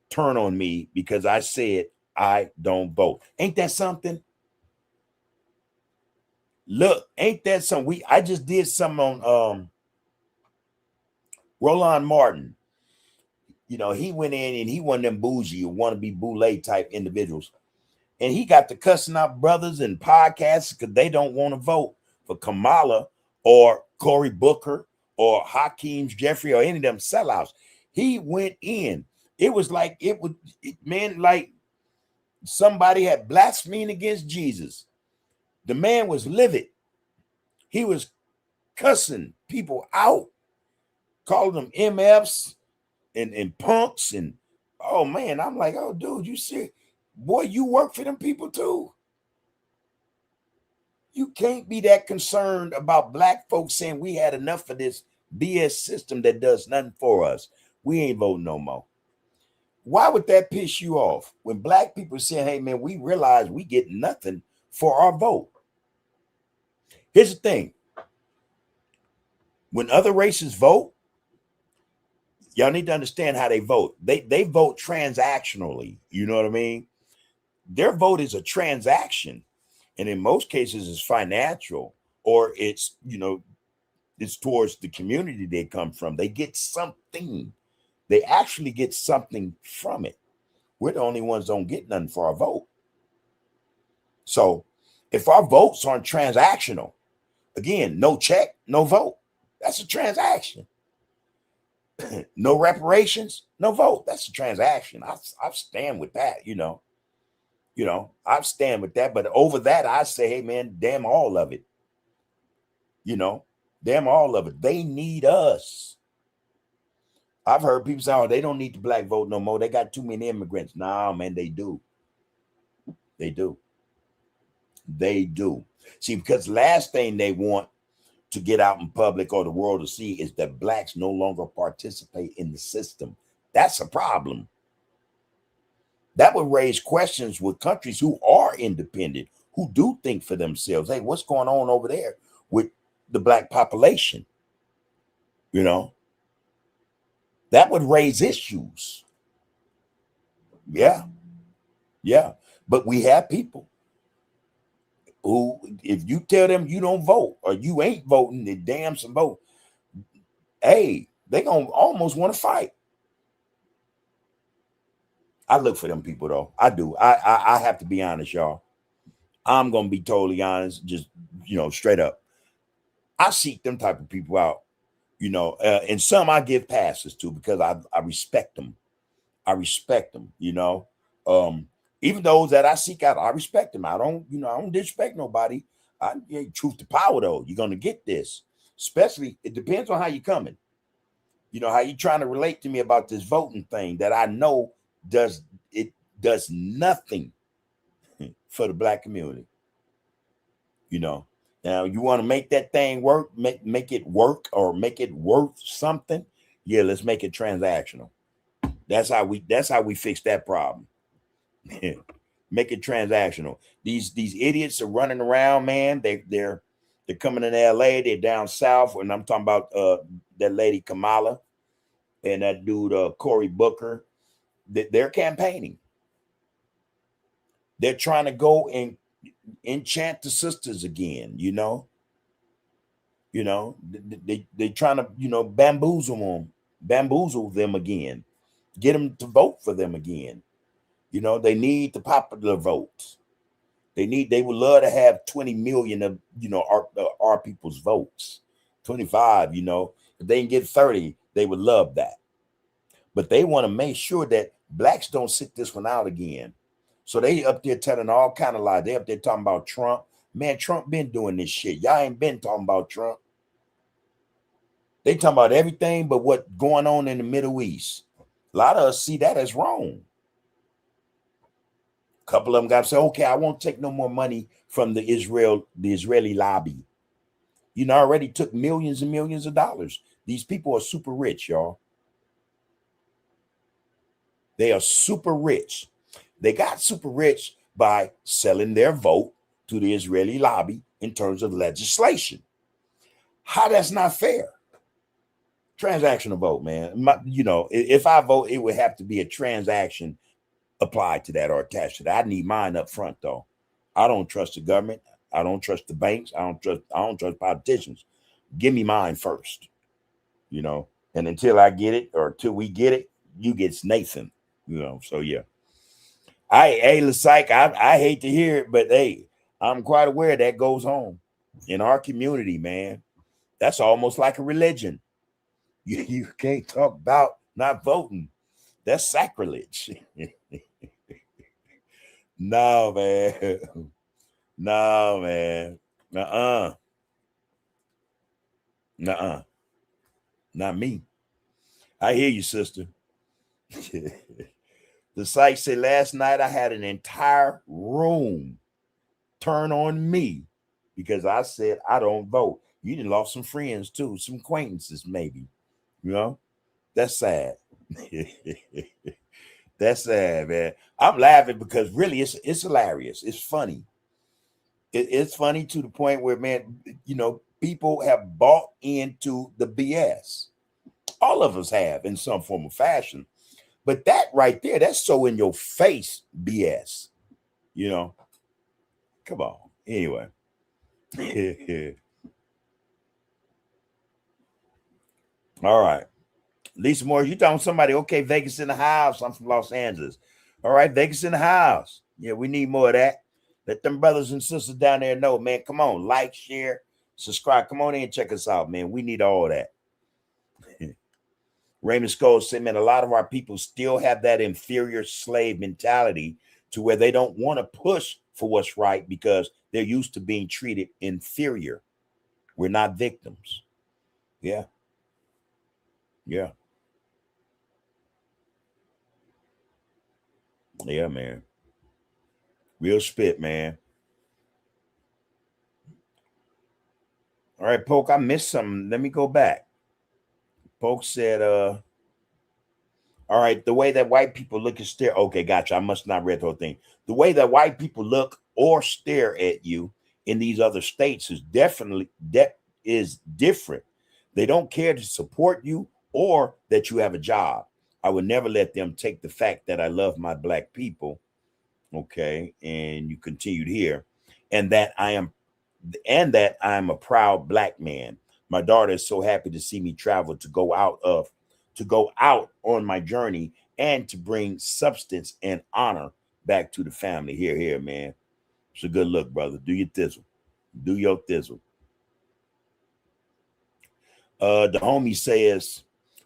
Speaker 2: turn on me because I said I don't vote. Ain't that something? Look, ain't that something? I just did something on Roland Martin. You know, he went in and he one of them bougie or wannabe boule type individuals. And he got to cussing out brothers and podcasts because they don't want to vote for Kamala or Cory Booker or Hakeem Jeffrey or any of them sellouts. He went in. It was like like somebody had blasphemed against Jesus. The man was livid. He was cussing people out, calling them MFs and punks. And oh man, I'm like, oh dude, you see, boy, you work for them people too. You can't be that concerned about black folks saying we had enough of this BS system that does nothing for us. We ain't voting no more. Why would that piss you off when black people saying, hey man, we realize we get nothing for our vote? Here's the thing. When other races vote, y'all need to understand how they vote. They vote transactionally. You know what I mean? Their vote is a transaction. And in most cases, it's financial or it's towards the community they come from. They get something. They actually get something from it. We're the only ones that don't get nothing for our vote. So if our votes aren't transactional, again, no check, no vote. That's a transaction. No reparations, no vote. That's a transaction. I stand with that, I stand with that. But over that, I say, hey, man, damn all of it. Damn all of it. They need us. I've heard people say, oh, they don't need the black vote no more. They got too many immigrants. Nah, man, they do. They do. They do. See, because the last thing they want to get out in public or the world to see is that blacks no longer participate in the system. That's a problem. That would raise questions with countries who are independent, who do think for themselves. Hey, what's going on over there with the black population? That would raise issues. Yeah. But we have people who, if you tell them you don't vote or you ain't voting, they damn some vote, hey, they gonna almost want to fight. I look for them people though. I do. I have to be honest, y'all. I'm gonna be totally honest, just straight up. I seek them type of people out, and some I give passes to because I respect them. I respect them, even those that I seek out, I respect them. I don't disrespect nobody. Truth to power though, you're gonna get this. Especially, it depends on how you're coming. How you trying to relate to me about this voting thing that I know does nothing for the black community. Now you want to make that thing work, make it work or make it worth something. Yeah, let's make it transactional. That's how we fix that problem. Make it transactional. These idiots are running around, man. They're coming in LA, they're down south, and I'm talking about that lady Kamala and that dude Cory Booker. They're campaigning. They're trying to go and enchant the sisters again, they trying to bamboozle them again, get them to vote for them again. They need the popular votes. They would love to have 20 million of our people's votes. 25, if they can get 30, they would love that. But they want to make sure that blacks don't sit this one out again. So they up there telling all kind of lies. They up there talking about Trump. Man, Trump been doing this shit. Y'all ain't been talking about Trump. They talking about everything but what's going on in the Middle East. A lot of us see that as wrong. A couple of them got to say, okay, I won't take no more money from the Israeli lobby. I already took millions and millions of dollars. These people are super rich, y'all. They are super rich. They got super rich by selling their vote to the Israeli lobby in terms of legislation. How that's not fair? Transactional vote, man. If I vote, it would have to be a transaction applied to that or attached to that. I need mine up front, though. I don't trust the government. I don't trust the banks. I don't trust politicians. Give me mine first, and until I get it or till we get it, you get Nathan, so yeah. Hey, Psych, I hate to hear it, but hey, I'm quite aware that goes on in our community, man. That's almost like a religion. You can't talk about not voting. That's sacrilege. No, man. No, man. Nuh-uh. Nuh-uh. Not me. I hear you, sister. The site said last night I had an entire room turn on me because I said I don't vote. You done lost some friends too, some acquaintances maybe. That's sad. That's sad, man. I'm laughing because really it's hilarious. It's funny. It's funny to the point where, man, people have bought into the BS. All of us have in some form or fashion. But that right there, that's so in your face BS. Come on. Anyway. All right. Lisa Moore, you talking somebody, okay, Vegas in the house. I'm from Los Angeles. All right, Vegas in the house. Yeah, we need more of that. Let them brothers and sisters down there know, man. Come on, like, share, subscribe. Come on in and check us out, man. We need all that. Raymond Scholes said, man, a lot of our people still have that inferior slave mentality to where they don't want to push for what's right because they're used to being treated inferior. We're not victims. Yeah. Yeah. Yeah, man. Real spit, man. All right, Poke, I missed something. Let me go back. Poke said, all right, the way that white people look and stare. Okay, gotcha. I must not read the whole thing. The way that white people look or stare at you in these other states is definitely different. They don't care to support you or that you have a job. I would never let them take the fact that I love my black people. Okay, and you continued here, and that I am a proud black man. My daughter is so happy to see me travel to go out on my journey and to bring substance and honor back to the family. Here, man. It's a good look, brother. Do your thizzle. Do your thizzle. The homie says,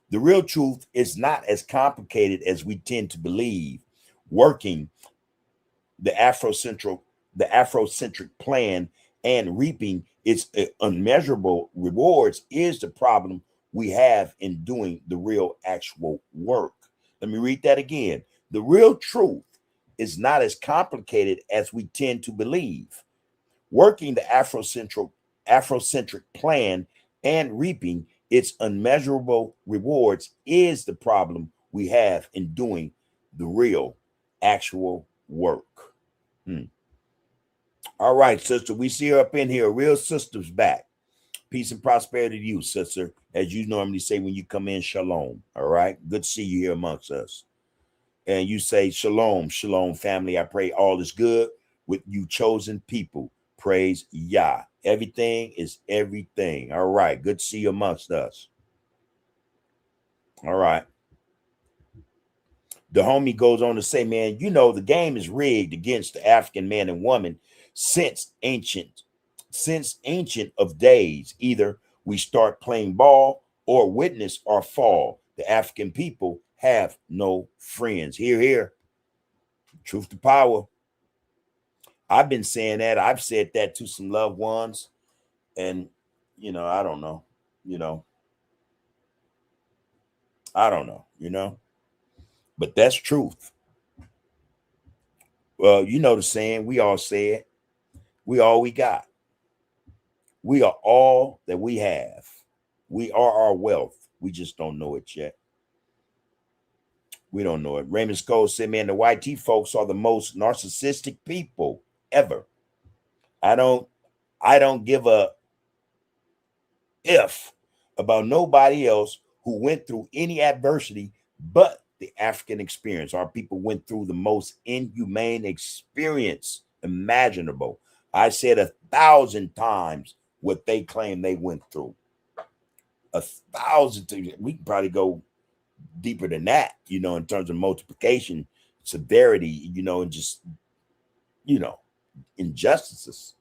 Speaker 2: the real truth is not as complicated as we tend to believe. Working the Afrocentric plan and reaping its unmeasurable rewards is the problem we have in doing the real actual work. Let me read that again. The real truth is not as complicated as we tend to believe. Working the Afrocentric plan and reaping its unmeasurable rewards is the problem we have in doing the real actual work. All right, sister, we see her up in here. Real sister's back. Peace and prosperity to you, sister. As you normally say when you come in, shalom. All right, good to see you here amongst us. And you say, shalom, shalom, family. I pray all is good with you chosen people. Praise Yah. Everything is everything. All right, good to see you amongst us. All right. The homie goes on to say, man, you know, the game is rigged against the African man and woman since ancient of days. Either we start playing ball or witness our fall. The African people have no friends. Hear, hear. Truth to power. I've been saying that. I've said that to some loved ones. And, you know, I don't know. I don't know, But that's truth. Well, you know the saying, we all say it. We all we got. We are all that we have. We are our wealth. We just don't know it yet. We don't know it. Raymond Scholes said, man, the YT folks are the most narcissistic people ever. I don't give a if about nobody else who went through any adversity but the African experience. Our people went through the most inhumane experience imaginable. I said 1,000 times what they claim they went through. 1,000 times. We can probably go deeper than that, in terms of multiplication, severity, and just, injustices.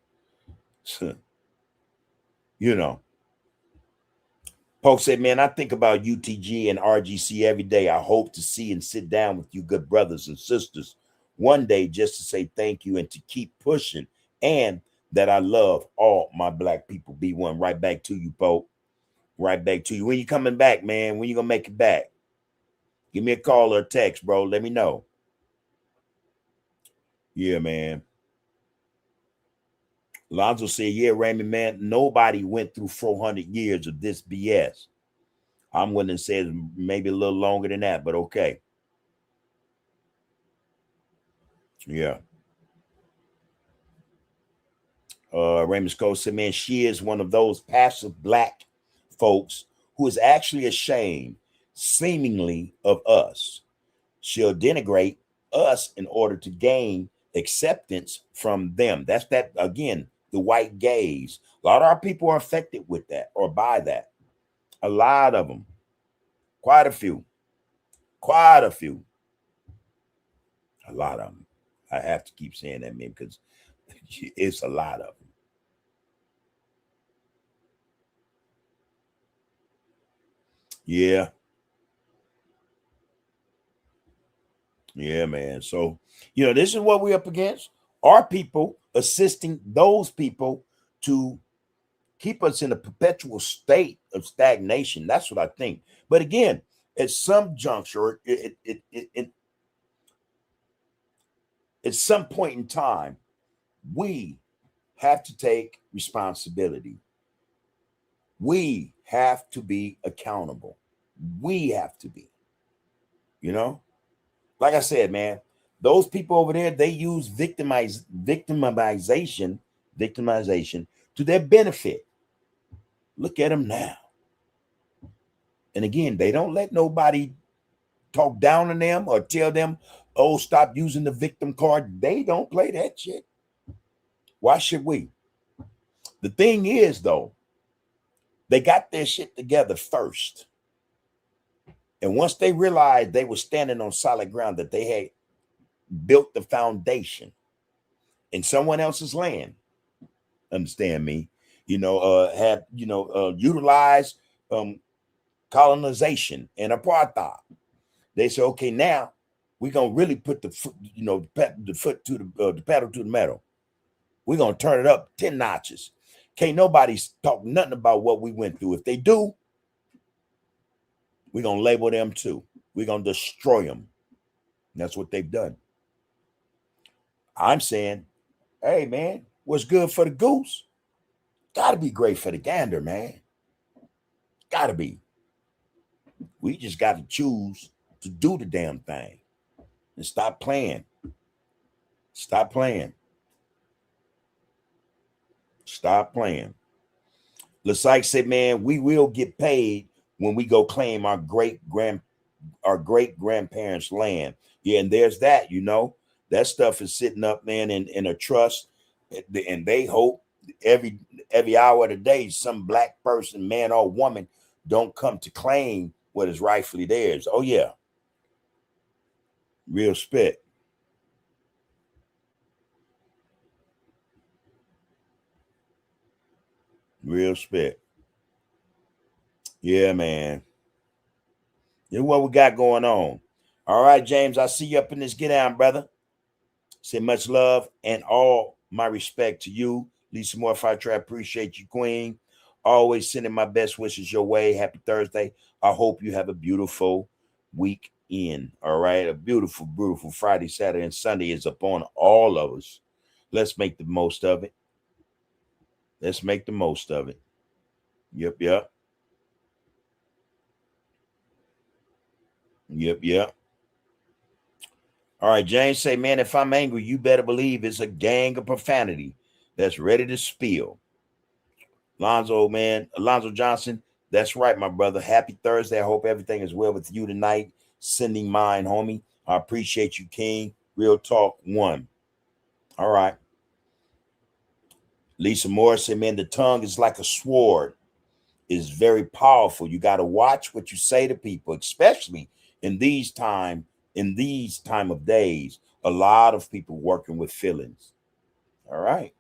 Speaker 2: Polk said, man, I think about UTG and RGC every day. I hope to see and sit down with you good brothers and sisters one day just to say thank you and to keep pushing, and that I love all my black people. B1, right back to you, Polk. Right back to you. When you coming back, man? When you gonna make it back? Give me a call or a text, bro. Let me know. Yeah, man. Lonzo said, yeah, Raymond, man, nobody went through 400 years of this BS. I'm willing to say maybe a little longer than that, but okay. Yeah. Raymond Scott said, man, she is one of those passive black folks who is actually ashamed, seemingly, of us. She'll denigrate us in order to gain acceptance from them. That's that, again, the white gaze. A lot of our people are affected with that or by that. A lot of them. Quite a few. Quite a few. A lot of them. I have to keep saying that, man, because it's a lot of them. Yeah. Yeah, man. So, this is what we're up against. Our people assisting those people to keep us in a perpetual state of stagnation. That's what I think. But again, at some juncture, at some point in time, we have to take responsibility. We have to be accountable. We have to be, like I said, man, those people over there, they use victimization to their benefit. Look at them now. And again, they don't let nobody talk down on them or tell them, oh, stop using the victim card. They don't play that shit. Why should we? The thing is, though, they got their shit together first. And once they realized they were standing on solid ground, that they had built the foundation, in someone else's land. Understand me? Have utilized colonization and apartheid. They say, okay, now we're gonna really put the foot, the pedal to the metal. We're gonna turn it up 10 notches. Can't nobody talk nothing about what we went through. If they do, we're gonna label them too. We're gonna destroy them. And that's what they've done. I'm saying, hey man, what's good for the goose gotta be great for the gander, man. Gotta be. We just got to choose to do the damn thing and stop playing. Stop playing. Stop playing. Lasyke said, man, we will get paid when we go claim our great grandparents' land. Yeah, and there's that, that stuff is sitting up, man, in a trust, and they hope every hour of the day some black person, man or woman, don't come to claim what is rightfully theirs. Oh yeah, real spit. Real spit. Yeah, man. You know what we got going on. All right, James, I see you up in this get down, brother. Say much love and all my respect to you. Lisa Moore, I appreciate you, Queen. Always sending my best wishes your way. Happy Thursday. I hope you have a beautiful weekend. All right. A beautiful, beautiful Friday, Saturday, and Sunday is upon all of us. Let's make the most of it. Let's make the most of it. Yep. All right, James say, man, if I'm angry, you better believe it's a gang of profanity that's ready to spill. Alonzo Johnson, that's right, my brother. Happy Thursday. I hope everything is well with you tonight. Sending mine, homie. I appreciate you, King. Real talk 1. All right. Lisa Morris said, man, the tongue is like a sword. It's very powerful. You got to watch what you say to people, especially in these time of days. A lot of people working with feelings. All right.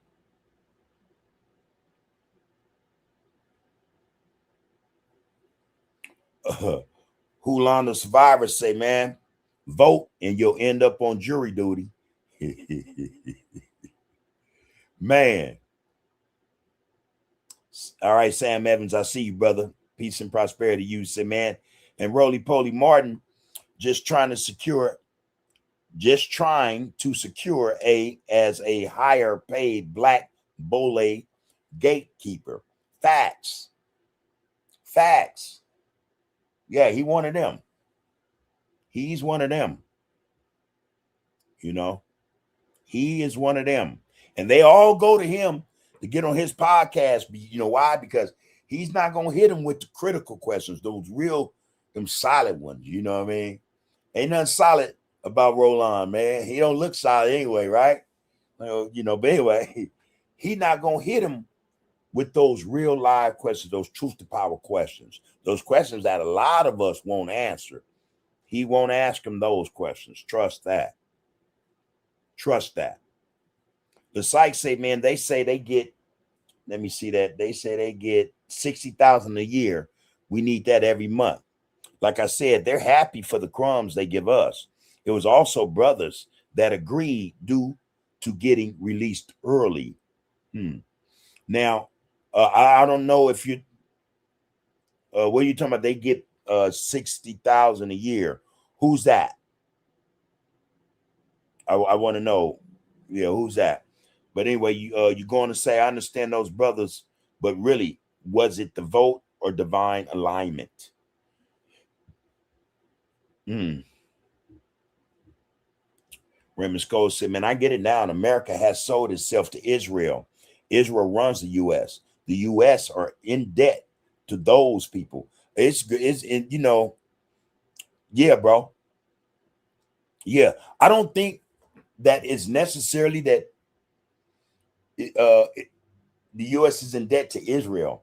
Speaker 2: Hulan the survivors say, man, vote and you'll end up on jury duty. Man. All right, Sam Evans, I see you, brother. Peace and prosperity to you. Say, man. And Roly Poly Martin just trying to secure as a higher paid black bole gatekeeper. Facts. Yeah, he one of them. He's one of them. He is one of them. And they all go to him to get on his podcast. You know why? Because he's not going to hit them with the critical questions, them solid ones. You know what I mean? Ain't nothing solid about Roland, man. He don't look solid anyway, right? But anyway, he not going to hit him with those real live questions, those truth to power questions, those questions that a lot of us won't answer. He won't ask him those questions. Trust that. The psych say, man, they say they get, let me see that. They say they get 60,000 a year. We need that every month. Like I said, they're happy for the crumbs they give us. It was also brothers that agreed due to getting released early. Now, I don't know if you, what are you talking about? They get 60,000 a year. Who's that? I want to know. Yeah, who's that? But anyway, you're going to say, I understand those brothers, but really, was it the vote or divine alignment? Raymond Scholes said, man, I get it now. And America has sold itself to Israel. Israel runs the U.S. The U.S. are in debt to those people. It's yeah, bro. Yeah, I don't think that it's necessarily that the U.S. is in debt to Israel.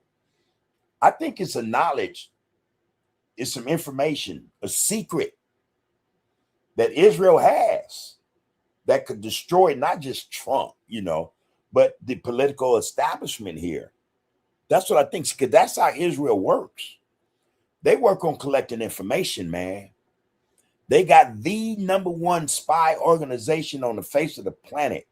Speaker 2: I think it's a knowledge, it's some information, a secret that Israel has. that could destroy not just Trump, but the political establishment here. That's what I think, because that's how Israel works. They work on collecting information, man. They got the #1 spy organization on the face of the planet.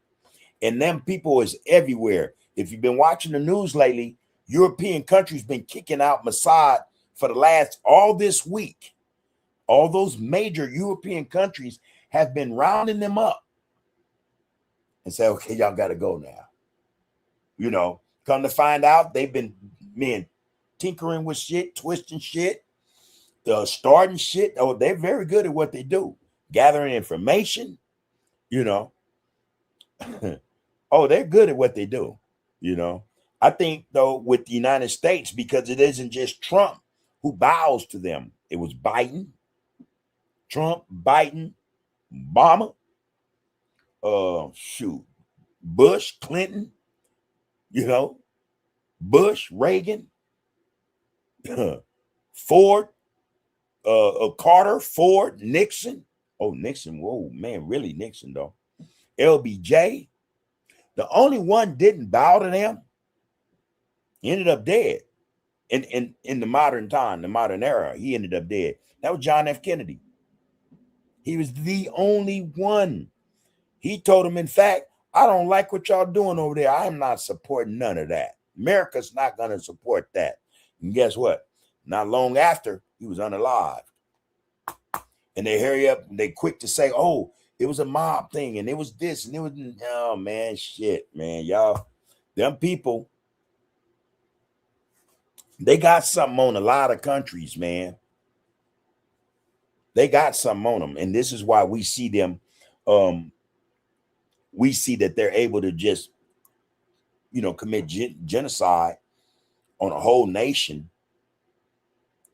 Speaker 2: And them people is everywhere. If you've been watching the news lately, European countries been kicking out Mossad for the last all this week. All those major European countries have been rounding them up and say, okay, y'all got to go now. Come to find out, they've been tinkering with shit, twisting shit, starting shit. Oh, they're very good at what they do. Gathering information, Oh, they're good at what they do. I think, though, with the United States, because it isn't just Trump who bows to them. It was Biden, Trump, Biden, Obama, Bush, Clinton, Bush, Reagan, Ford, Carter, Ford, Nixon. Oh, Nixon. Whoa, man, really Nixon, though. LBJ. The only one didn't bow to them. He ended up dead. In the modern time, the modern era, he ended up dead. That was John F. Kennedy. He was the only one. He told him, in fact, I don't like what y'all doing over there. I am not supporting none of that. America's not going to support that. And guess what? Not long after, he was unalived. And they hurry up and they quick to say, oh, it was a mob thing and it was this and it was, oh, man, shit, man. Y'all, them people, they got something on a lot of countries, man. They got something on them. And this is why we see them. We see that they're able to just, commit genocide on a whole nation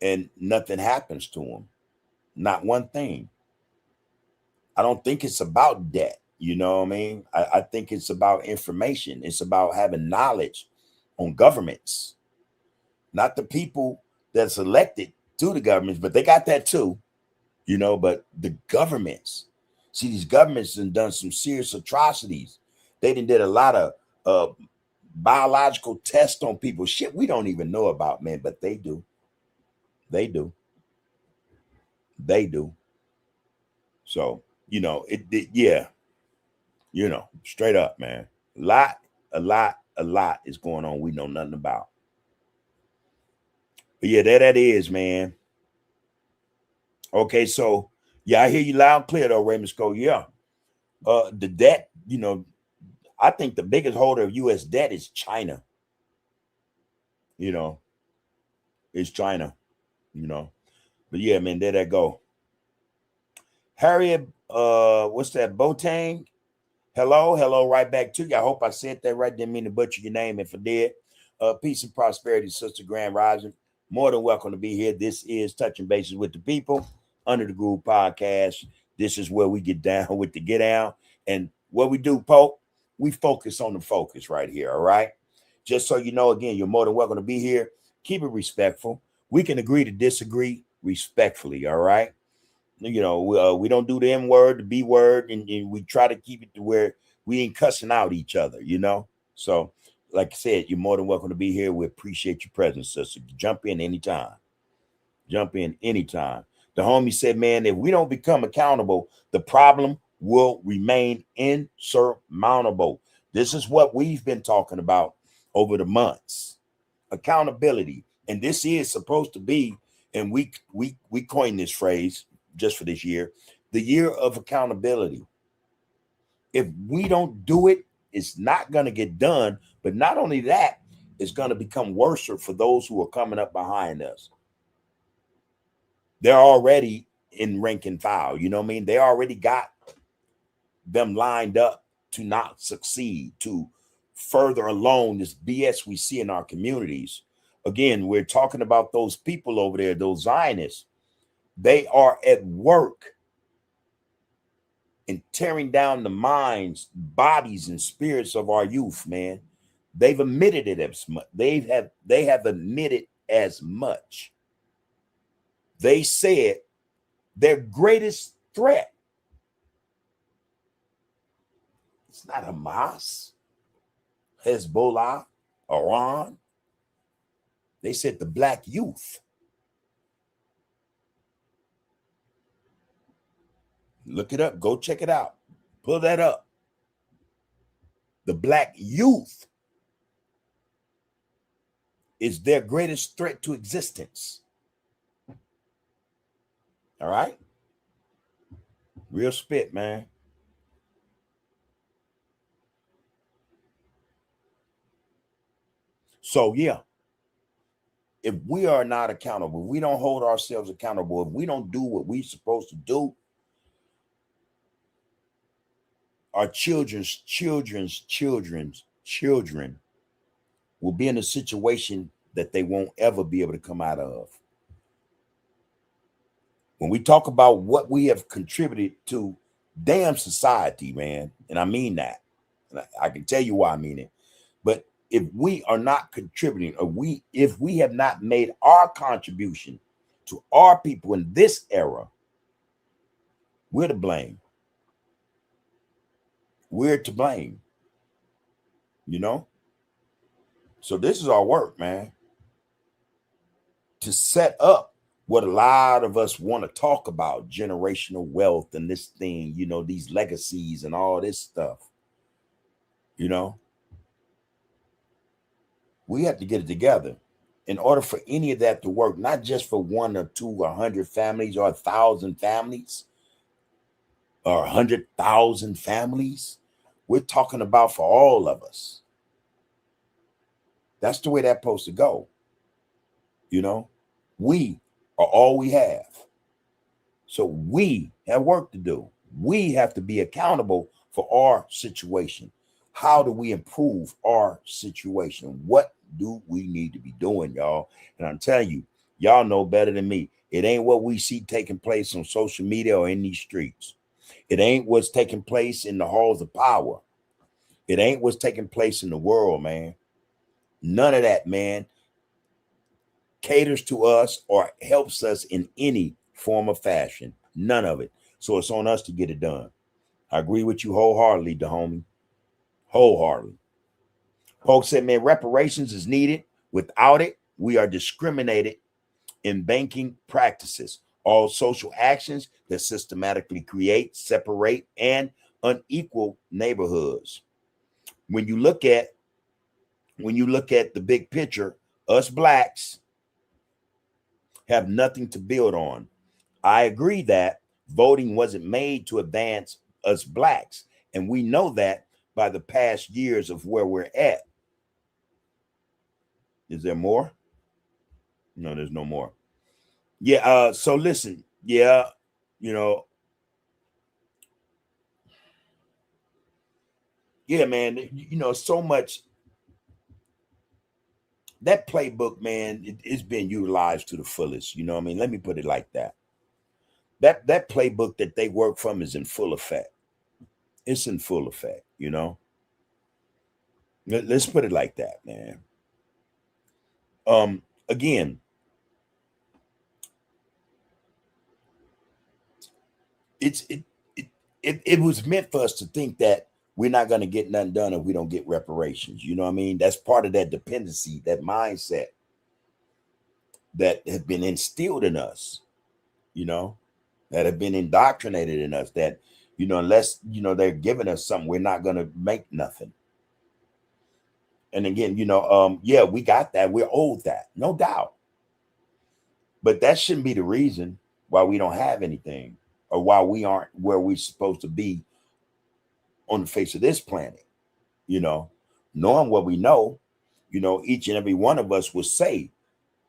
Speaker 2: and nothing happens to them. Not one thing. I don't think it's about debt. You know what I mean? I think it's about information. It's about having knowledge on governments, not the people that's elected to the governments, but they got that too, but the governments. See, these governments have done some serious atrocities. They did a lot of biological tests on people. Shit we don't even know about, man, but they do. They do. They do. So, straight up, man. A lot is going on we know nothing about. But yeah, that is, man. Okay, so yeah, I hear you loud and clear though, Raymond Scott. Yeah. The debt, I think the biggest holder of US debt is China. It's China, But yeah, man, there that go. Harriet, what's that? Botang. Hello, right back to you. I hope I said that right. Didn't mean to butcher your name. If I did, peace and prosperity, Sister Grand Rising. More than welcome to be here. This is Touching Bases with the People under the Groove Podcast. This is where we get down with the get down. And what we do, Pope, we focus on the focus right here. All right. Just so you know, again, you're more than welcome to be here. Keep it respectful. We can agree to disagree respectfully. All right. We don't do the M word, the B word, and we try to keep it to where we ain't cussing out each other, So, like I said, you're more than welcome to be here. We appreciate your presence, sister. Jump in anytime. Jump in anytime. The homie said, man, if we don't become accountable, the problem will remain insurmountable. This is what we've been talking about over the months. Accountability. And this is supposed to be, and we coined this phrase just for this year, the year of accountability. If we don't do it, it's not going to get done. But not only that, it's going to become worse for those who are coming up behind us. They're already in rank and file. You know what I mean? They already got them lined up to not succeed, to further along this BS we see in our communities. Again, we're talking about those people over there, those Zionists. They are at work in tearing down the minds, bodies, and spirits of our youth, man. They've admitted it as much. They have admitted as much. They said their greatest threat It's not Hamas, Hezbollah, Iran. They said the black youth. Look it up. Go check it out. Pull that up. The black youth is their greatest threat to existence. All right? Real spit, man. So, yeah, if we are not accountable, we don't hold ourselves accountable, if we don't do what we're supposed to do, our children's children will be in a situation that they won't ever be able to come out of. When we talk about what we have contributed to damn society, man, and I mean that, and I can tell you why I mean it, but if we are not contributing, or if we have not made our contribution to our people in this era, we're to blame. We're to blame, you know? So this is our work, man, to set up what a lot of us want to talk about, generational wealth and this thing, you know, these legacies and all this stuff, you know? We have to get it together in order for any of that to work, not just for 1 or 2 or 100 families or 1,000 families or 100,000 families. We're talking about for all of us. That's the way that's supposed to go. You know, we are all we have. So we have work to do. We have to be accountable for our situation. How do we improve our situation? What do we need to be doing, y'all? And I'm telling you, y'all know better than me. It ain't what we see taking place on social media or in these streets. It ain't what's taking place in the halls of power. It ain't what's taking place in the world, man. None of that, man, caters to us or helps us in any form or fashion. None of it. So it's on us to get it done. I agree with you wholeheartedly, the homie. Wholeheartedly. Polk said, man, reparations is needed. Without it, we are discriminated in banking practices. All social actions that systematically create, separate, and unequal neighborhoods. When you look at the big picture, us blacks have nothing to build on. I agree that voting wasn't made to advance us blacks, and we know that by the past years of where we're at. Is there more? No, there's no more. Yeah, so listen, yeah, you know, yeah, man, you know, so much. That playbook, man, it's been utilized to the fullest. You know what I mean? Let me put it like that. That playbook that they work from is in full effect. It's in full effect, you know. Let's put it like that, man. Again, it was meant for us to think that we're not going to get nothing done if we don't get reparations. You know what I mean? That's part of that dependency, that mindset that has been instilled in us, you know, that have been indoctrinated in us, that, you know, unless, you know, they're giving us something, we're not going to make nothing. And again, you know, yeah, we got that. We're owed that, no doubt. But that shouldn't be the reason why we don't have anything or why we aren't where we're supposed to be on the face of this planet. You know, knowing what we know, you know, each and every one of us will say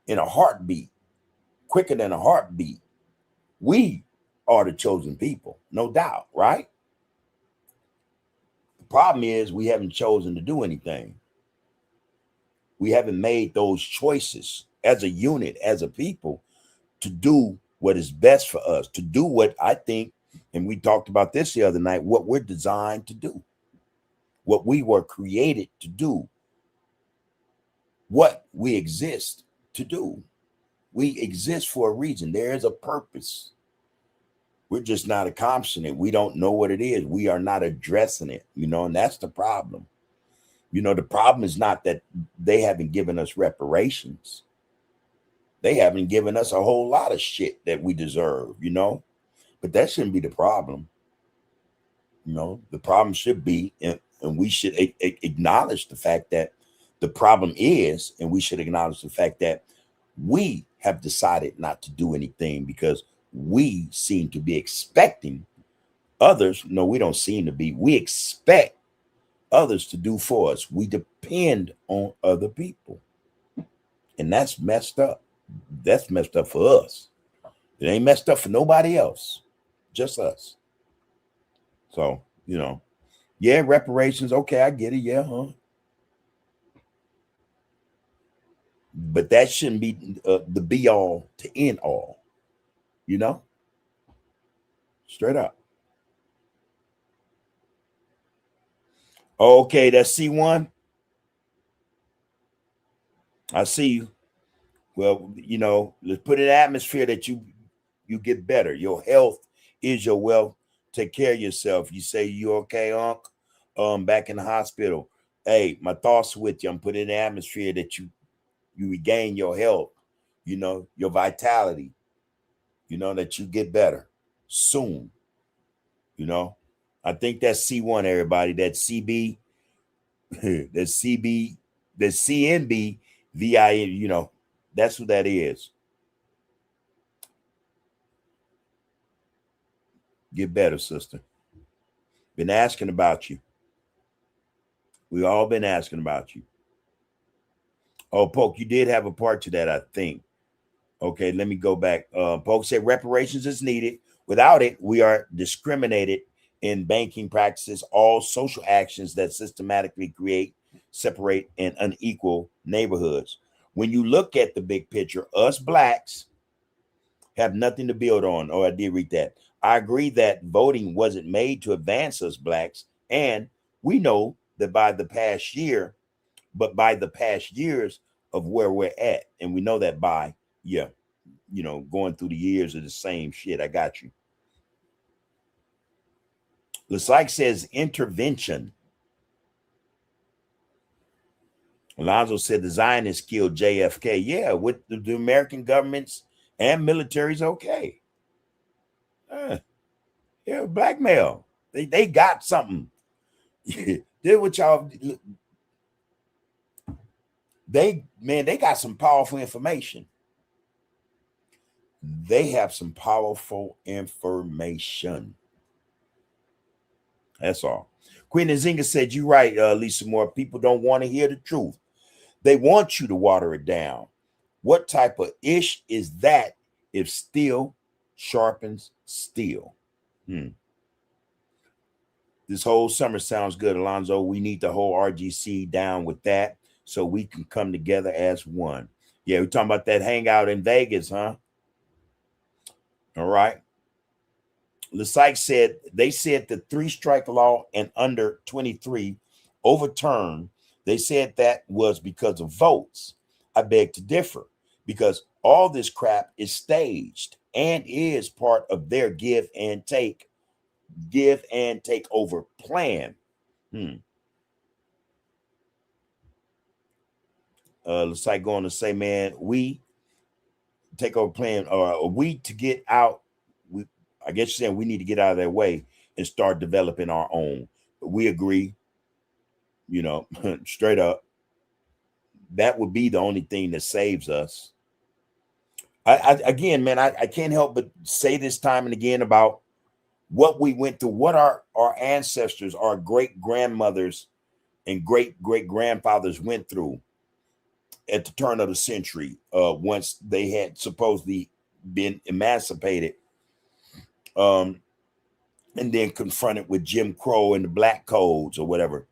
Speaker 2: in a heartbeat, quicker than a heartbeat, we are the chosen people, no doubt, right? The problem is we haven't chosen to do anything. We haven't made those choices as a unit, as a people, to do what is best for us, to do what I think, and we talked about this the other night, what we're designed to do, what we were created to do, what we exist to do. We exist for a reason. There is a purpose. We're just not accomplishing it. We don't know what it is. We are not addressing it, and that's the problem. The problem is not that they haven't given us reparations. They haven't given us a whole lot of shit that we deserve, but that shouldn't be the problem. The problem should be, and we should acknowledge the fact that the problem is, and we should acknowledge the fact that we have decided not to do anything because we seem to be expecting others. No, we don't seem to be. We expect others to do for us. We depend on other people. And that's messed up. That's messed up for us. It ain't messed up for nobody else, just us. So, yeah, reparations. Okay, I get it. Yeah, huh? But that shouldn't be the be all to end all, straight up. Okay, that's C1. I see you. Well, let's put an atmosphere that you get better. Your health is your wealth. Take care of yourself. You say you okay, Unc? Back in the hospital. Hey, my thoughts with you. I'm putting an atmosphere that you regain your health, your vitality, that you get better soon. I think that's C1, everybody. That's CB, that's CB, that's CNB, VIN, that's what that is. Get better, sister. Been asking about you. We've all been asking about you. Oh, Poke, you did have a part to that, I think. Okay, let me go back. Poke said reparations is needed. Without it, we are discriminated in banking practices, all social actions that systematically create, separate, and unequal neighborhoods. When you look at the big picture, us blacks have nothing to build on. Oh, I did read that. I agree that voting wasn't made to advance us blacks. And we know that by the past years of where we're at, and we know that by, going through the years of the same shit. I got you. Lasyke says intervention. Alonzo said the Zionists killed JFK. Yeah, with the American governments and militaries, okay. Yeah, blackmail. They got something. Did what y'all. They got some powerful information. They have some powerful information. That's all. Queen Nzinga said, you're right, Lisa Moore. People don't want to hear the truth. They want you to water it down. What type of ish is that if steel sharpens steel? This whole summer sounds good, Alonzo. We need the whole RGC down with that so we can come together as one. Yeah, we're talking about that hangout in Vegas, huh? All right. Lasyke said they said the 3-strike law and under 23 overturned. They said that was because of votes. I beg to differ, because all this crap is staged and is part of their give and take over plan. Lasyke going to say, man, we take over plan, or we to get out. I guess you're saying we need to get out of their way and start developing our own. We agree, straight up. That would be the only thing that saves us. Again, man, I can't help but say this time and again about what we went through, what our ancestors, our great grandmothers and great grandfathers went through at the turn of the century, once they had supposedly been emancipated, and then confronted with Jim Crow and the black codes or whatever.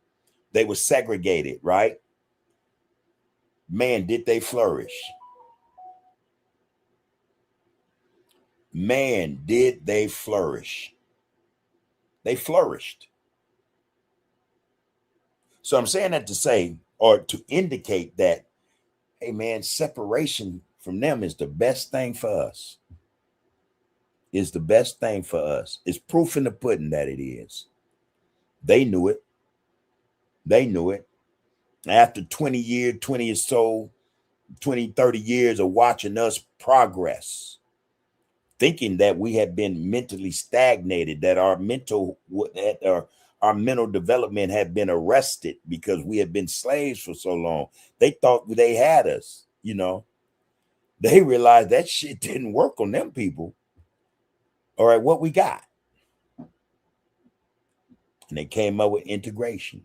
Speaker 2: They were segregated, right? Man, did they flourish. Man, did they flourish. They flourished. So I'm saying that to say, or to indicate that, hey man, separation from them is the best thing for us. is the best thing for us. It's proof in the pudding that it is. They knew it. They knew it. After 20 years, 20 or so, 20, 30 years of watching us progress, thinking that we had been mentally stagnated, that our mental development had been arrested because we had been slaves for so long. They thought they had us, you know. They realized that shit didn't work on them people. All right, what we got? And they came up with integration.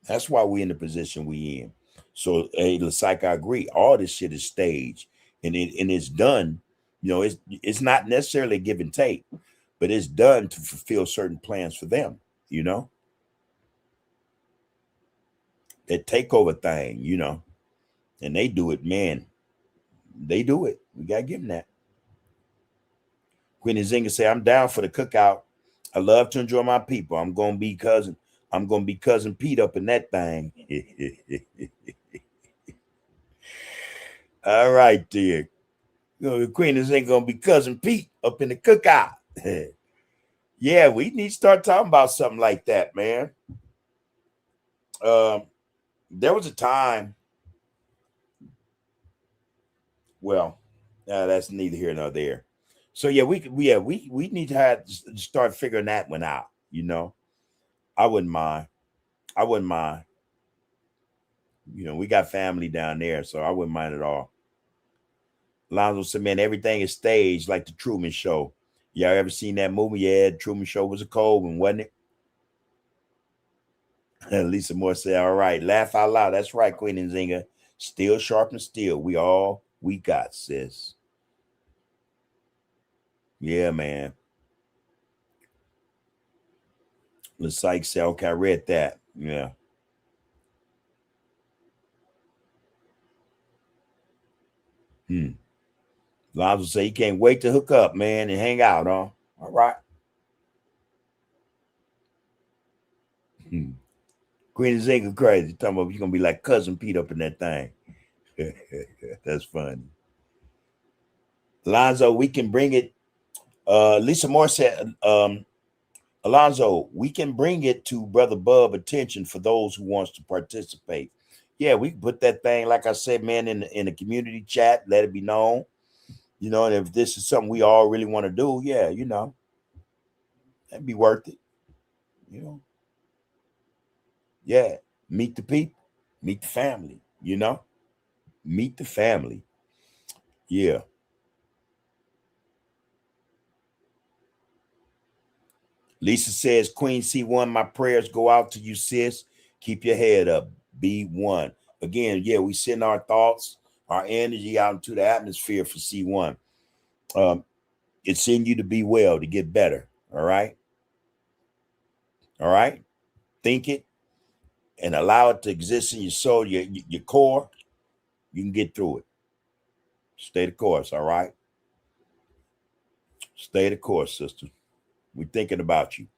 Speaker 2: That's why we're in the position we in. So, hey, like I agree, all this shit is staged, and it's done. You know, it's not necessarily give and take, but it's done to fulfill certain plans for them. You know, that takeover thing. You know, and they do it, man. They do it. We gotta give them that. Queen Zinga say, "I'm down for the cookout. I love to enjoy my people. I'm gonna be cousin Pete up in that thing." All right, dear. You know, the Queen ain't gonna be cousin Pete up in the cookout. Yeah, we need to start talking about something like that, man. There was a time. Well, that's neither here nor there. So yeah, we need to start figuring that one out. You know, I wouldn't mind. You know, we got family down there, so I wouldn't mind at all. Lonzo said, "Man, everything is staged like the Truman Show." Y'all ever seen that movie? Yeah, the Truman Show was a cold one, wasn't it? Lisa Moore said, "All right, laugh out loud." That's right, Queen and Zinga. Still sharp and steel. We got, sis. Yeah, man. Lysyke said, "Okay, I read that." Yeah. Lonzo say he can't wait to hook up, man, and hang out, huh? All right. Queen Zinga crazy. Talking about you're gonna be like cousin Pete up in that thing. That's funny. Alonzo, we can bring it. Lisa Moore said, Alonzo, we can bring it to Brother Bub attention for those who wants to participate. Yeah, we can put that thing, like I said, man, in the community chat, let it be known. You know, and if this is something we all really want to do, yeah, you know, that'd be worth it. You know. Yeah, meet the people, meet the family, you know, meet the family. Yeah. Lisa says, Queen C1, my prayers go out to you, sis. Keep your head up. Be one. Again, yeah, we send our thoughts, our energy out into the atmosphere for C1. It's in you to be well, to get better. All right. All right. Think it and allow it to exist in your soul, your core. You can get through it. Stay the course. All right. Stay the course, sister. We're thinking about you.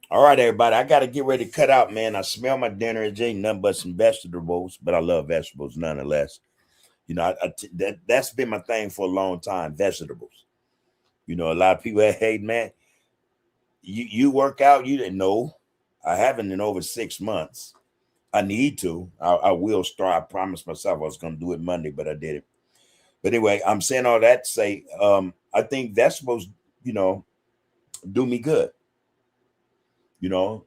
Speaker 2: All right, everybody. I got to get ready to cut out, man. I smell my dinner. It ain't nothing but some vegetables, but I love vegetables nonetheless. You know, that's been my thing for a long time, vegetables. You know, a lot of people, hey, man, you work out? You didn't know. I haven't in over 6 months. I need to. I will start. I promised myself I was going to do it Monday, but I did it. But anyway, I'm saying all that to say, I think vegetables, you know, do me good. You know,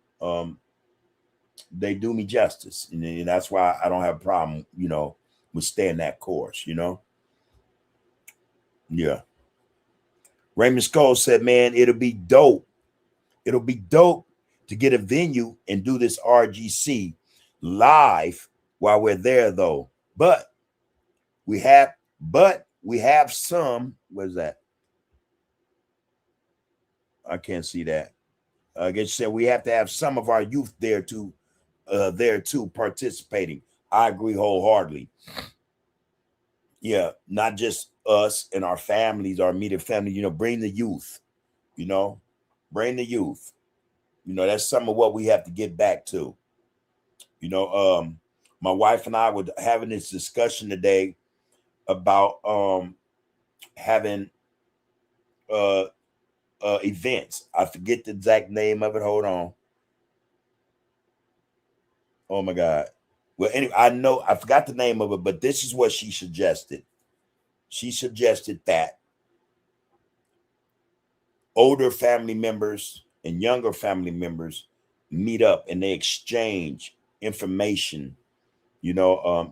Speaker 2: they do me justice, and that's why I don't have a problem, you know, with staying that course, you know. Yeah. Raymond Skull said, man, it'll be dope. It'll be dope to get a venue and do this RGC live while we're there, though. But we have some. What is that? I can't see that. I guess you said we have to have some of our youth there too participating. I agree wholeheartedly. Yeah, not just us and our families, our immediate family, you know, bring the youth, you know, bring the youth. You know, that's some of what we have to get back to. You know, my wife and I were having this discussion today about having uh events. I forget the exact name of it. Hold on. Oh my God. Well, anyway, I know I forgot the name of it, but this is what she suggested. She suggested that older family members and younger family members meet up and they exchange information,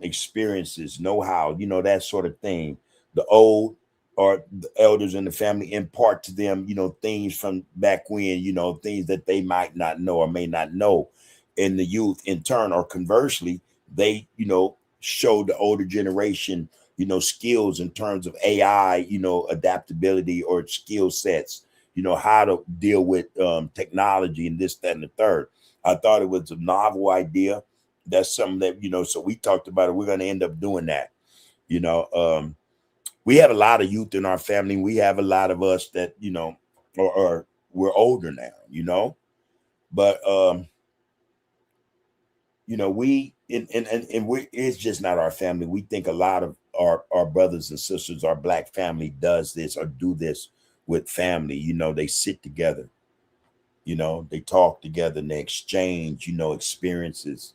Speaker 2: experiences, know-how, that sort of thing. The old or the elders in the family impart to them, things from back when, things that they might not know or may not know. And the youth in turn, or conversely, they, show the older generation, skills in terms of AI, adaptability or skill sets, how to deal with technology and this, that, and the third. I thought it was a novel idea. That's something that, so we talked about it. We're going to end up doing that. We have a lot of youth in our family. We have a lot of us that, or we're older now, but, we, and we, it's just not our family. We think a lot of our brothers and sisters, our Black family does this or do this with family. They sit together, they talk together and they exchange, experiences,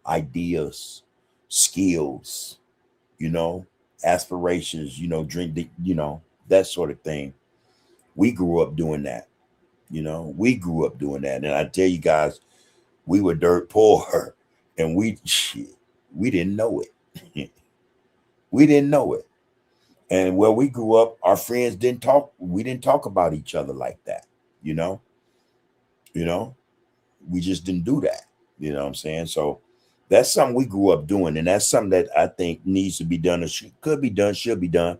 Speaker 2: ideas, skills, aspirations, drink, that sort of thing. We grew up doing that, we grew up doing that. And I tell you guys, we were dirt poor and we didn't know it. We didn't know it. And where we grew up, our friends didn't talk. We didn't talk about each other like that, you know, we just didn't do that. You know what I'm saying? So that's something we grew up doing. And that's something that I think needs to be done, or could be done, should be done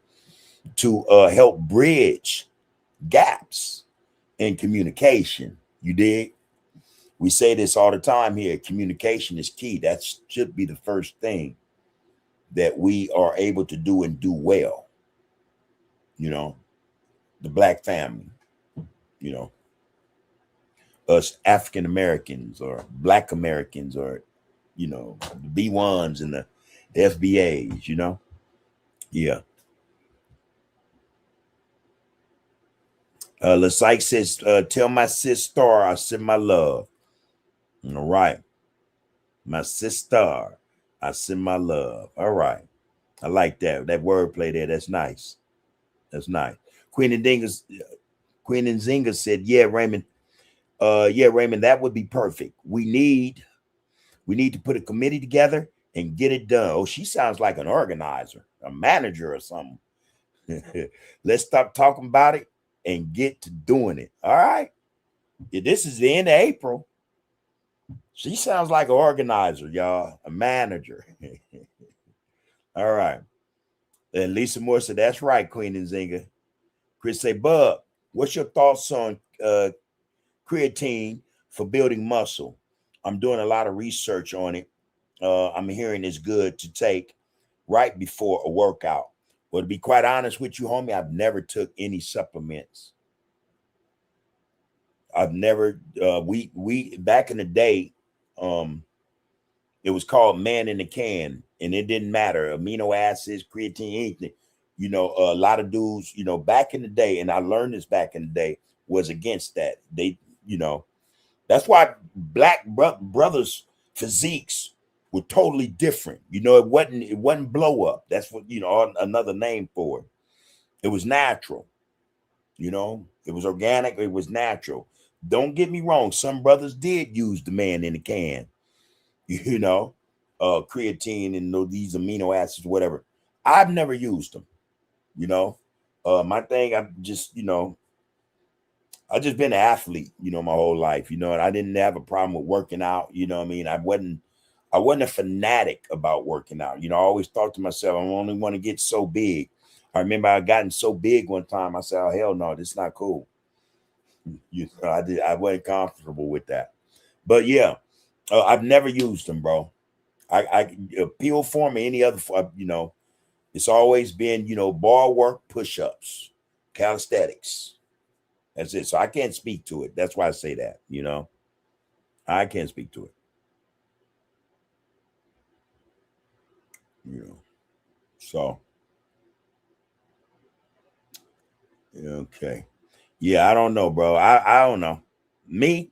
Speaker 2: to help bridge gaps in communication. You dig? We say this all the time here. Communication is key. That should be the first thing that we are able to do and do well. The Black family, us African Americans or Black Americans, or, the B1s and the FBAs, Yeah. Lasyke says, tell my sister I send my love. All right. My sister, I send my love. All right. I like that. That wordplay there. That's nice. That's nice. Queen and Zinga said, yeah, Raymond. Yeah, Raymond, that would be perfect. We need to put a committee together and get it done. Oh, she sounds like an organizer, a manager or something. Let's stop talking about it and get to doing it. All right. Yeah, this is the end of April. She sounds like an organizer, y'all, a manager. All right. And Lisa Moore said, that's right, Queen and Zinga. Chris say, Bub, what's your thoughts on creatine for building muscle? I'm doing a lot of research on it. I'm hearing it's good to take right before a workout. Well, to be quite honest with you, homie, I've never took any supplements. I've never, we back in the day, it was called man in the can, and it didn't matter. Amino acids, creatine, anything. A lot of dudes, back in the day, and I learned this back in the day, was against that. They, that's why Black brothers' physiques were totally different. It wasn't blow up. That's what, another name for it. It was natural. It was organic. It was natural. Don't get me wrong. Some brothers did use the man in the can, creatine and these amino acids, whatever. I've never used them. My thing, I'm just, I've just been an athlete, my whole life, and I didn't have a problem with working out. You know what I mean? I wasn't a fanatic about working out. I always thought to myself, I only want to get so big. I remember I gotten so big one time. I said, oh, hell no, this is not cool. I wasn't comfortable with that. But yeah, I've never used them, bro. I appeal form or any other, it's always been, bar work, push-ups, calisthenics. That's it. So I can't speak to it. That's why I say that, I can't speak to it. So Okay. Yeah, I don't know, bro. I don't know. Me,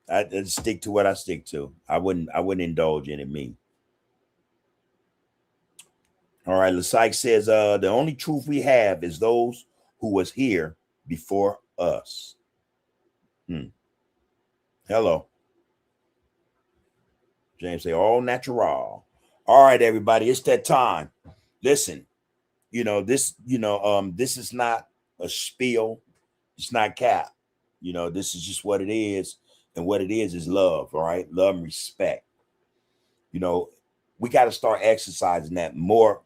Speaker 2: I stick to what I stick to. I wouldn't indulge in it. Me. All right. Lasike says, the only truth we have is those who was here before us. Hello. James say, all natural. All right, everybody, it's that time. Listen, this is not a spiel. It's not cap. This is just what it is. And what it is love, all right? Love and respect. We got to start exercising that more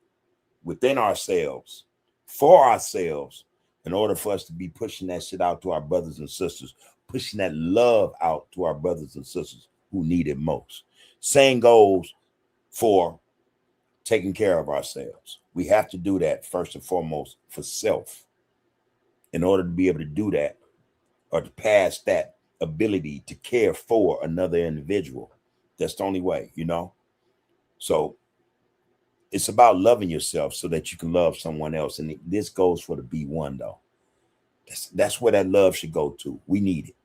Speaker 2: within ourselves, for ourselves, in order for us to be pushing that shit out to our brothers and sisters, pushing that love out to our brothers and sisters who need it most. Same goes for taking care of ourselves. We have to do that first and foremost for self. In order to be able to do that, or to pass that ability to care for another individual. That's the only way, So it's about loving yourself so that you can love someone else. And this goes for the B1 though. That's where that love should go to. We need it.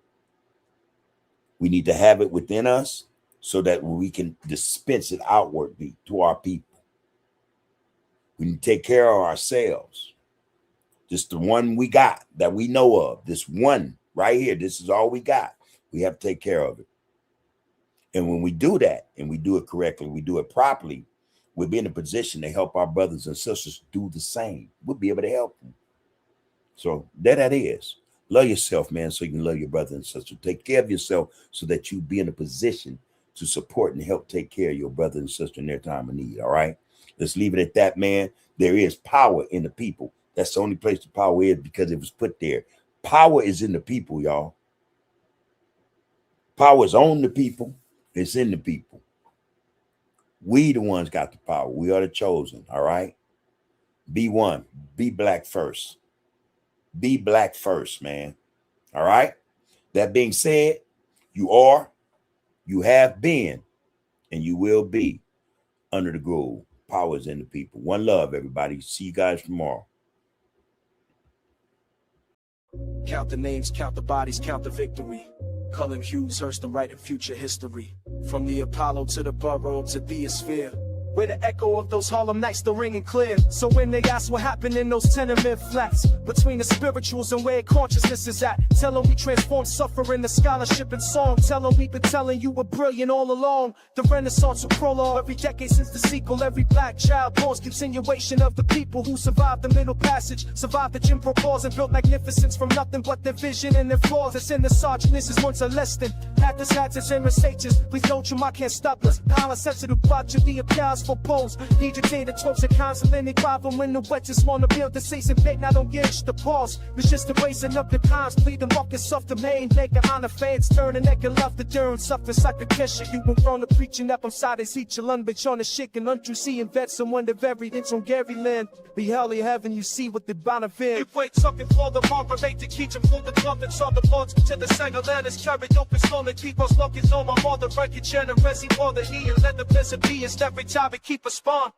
Speaker 2: We need to have it within us so that we can dispense it outwardly to our people. We need to take care of ourselves. Just the one we got that we know of, this one right here, this is all we got. We have to take care of it. And when we do that, and we do it correctly, we do it properly, we'll be in a position to help our brothers and sisters do the same. We'll be able to help them. So there that is. Love yourself, man, so you can love your brother and sister. Take care of yourself so that you be in a position to support and help take care of your brother and sister in their time of need, all right? Let's leave it at that, man. There is power in the people. That's the only place the power is because it was put there. Power is in the people, y'all. Power is on the people. It's in the people. We the ones got the power. We are the chosen, all right? Be one. Be black first. Be black first, man. All right? That being said, you are, you have been, and you will be under the groove. Power is in the people. One love, everybody. See you guys tomorrow.
Speaker 1: Count the names, count the bodies, count the victory. Cullen Hughes, Hearst, and writing future history. From the Apollo to the borough to the sphere, where the echo of those Harlem nights still ringing clear. So when they ask what happened in those tenement flats, between the spirituals and where consciousness is at, tell them we transform suffering to scholarship and song. Tell them we've been telling you we're brilliant all along. The Renaissance will prologue every decade since the sequel. Every black child born's continuation of the people who survived the Middle Passage, survived the Jim Crow laws, and built magnificence from nothing but their vision and their flaws. That's in the sergeant is once a less than actors, actors, and mistakes. Please don't you, I can't stop us. Power sensitive, watch you the applause for polls. Need your data, tropes, and constantly problem when the wet just wanna build the season bait. Now don't get the pause. It's just erasing up the times. Plead them up, it's off the main. Make it honor fans, turn and neck and love the dirt. Suffer like a kesha. You went from the preaching up on side is each alone, but on the shit and untrue seeing vets. Someone the very inch on Gary Land. Be hell in heaven, you see what the benefit. If wait something for the mark, relate to keep them from the club and saw the boards to the single land is carried open, slowly keep us looking on my mother, break your chain and resi for the he and let the peasant be. It's every time we keep a spawn.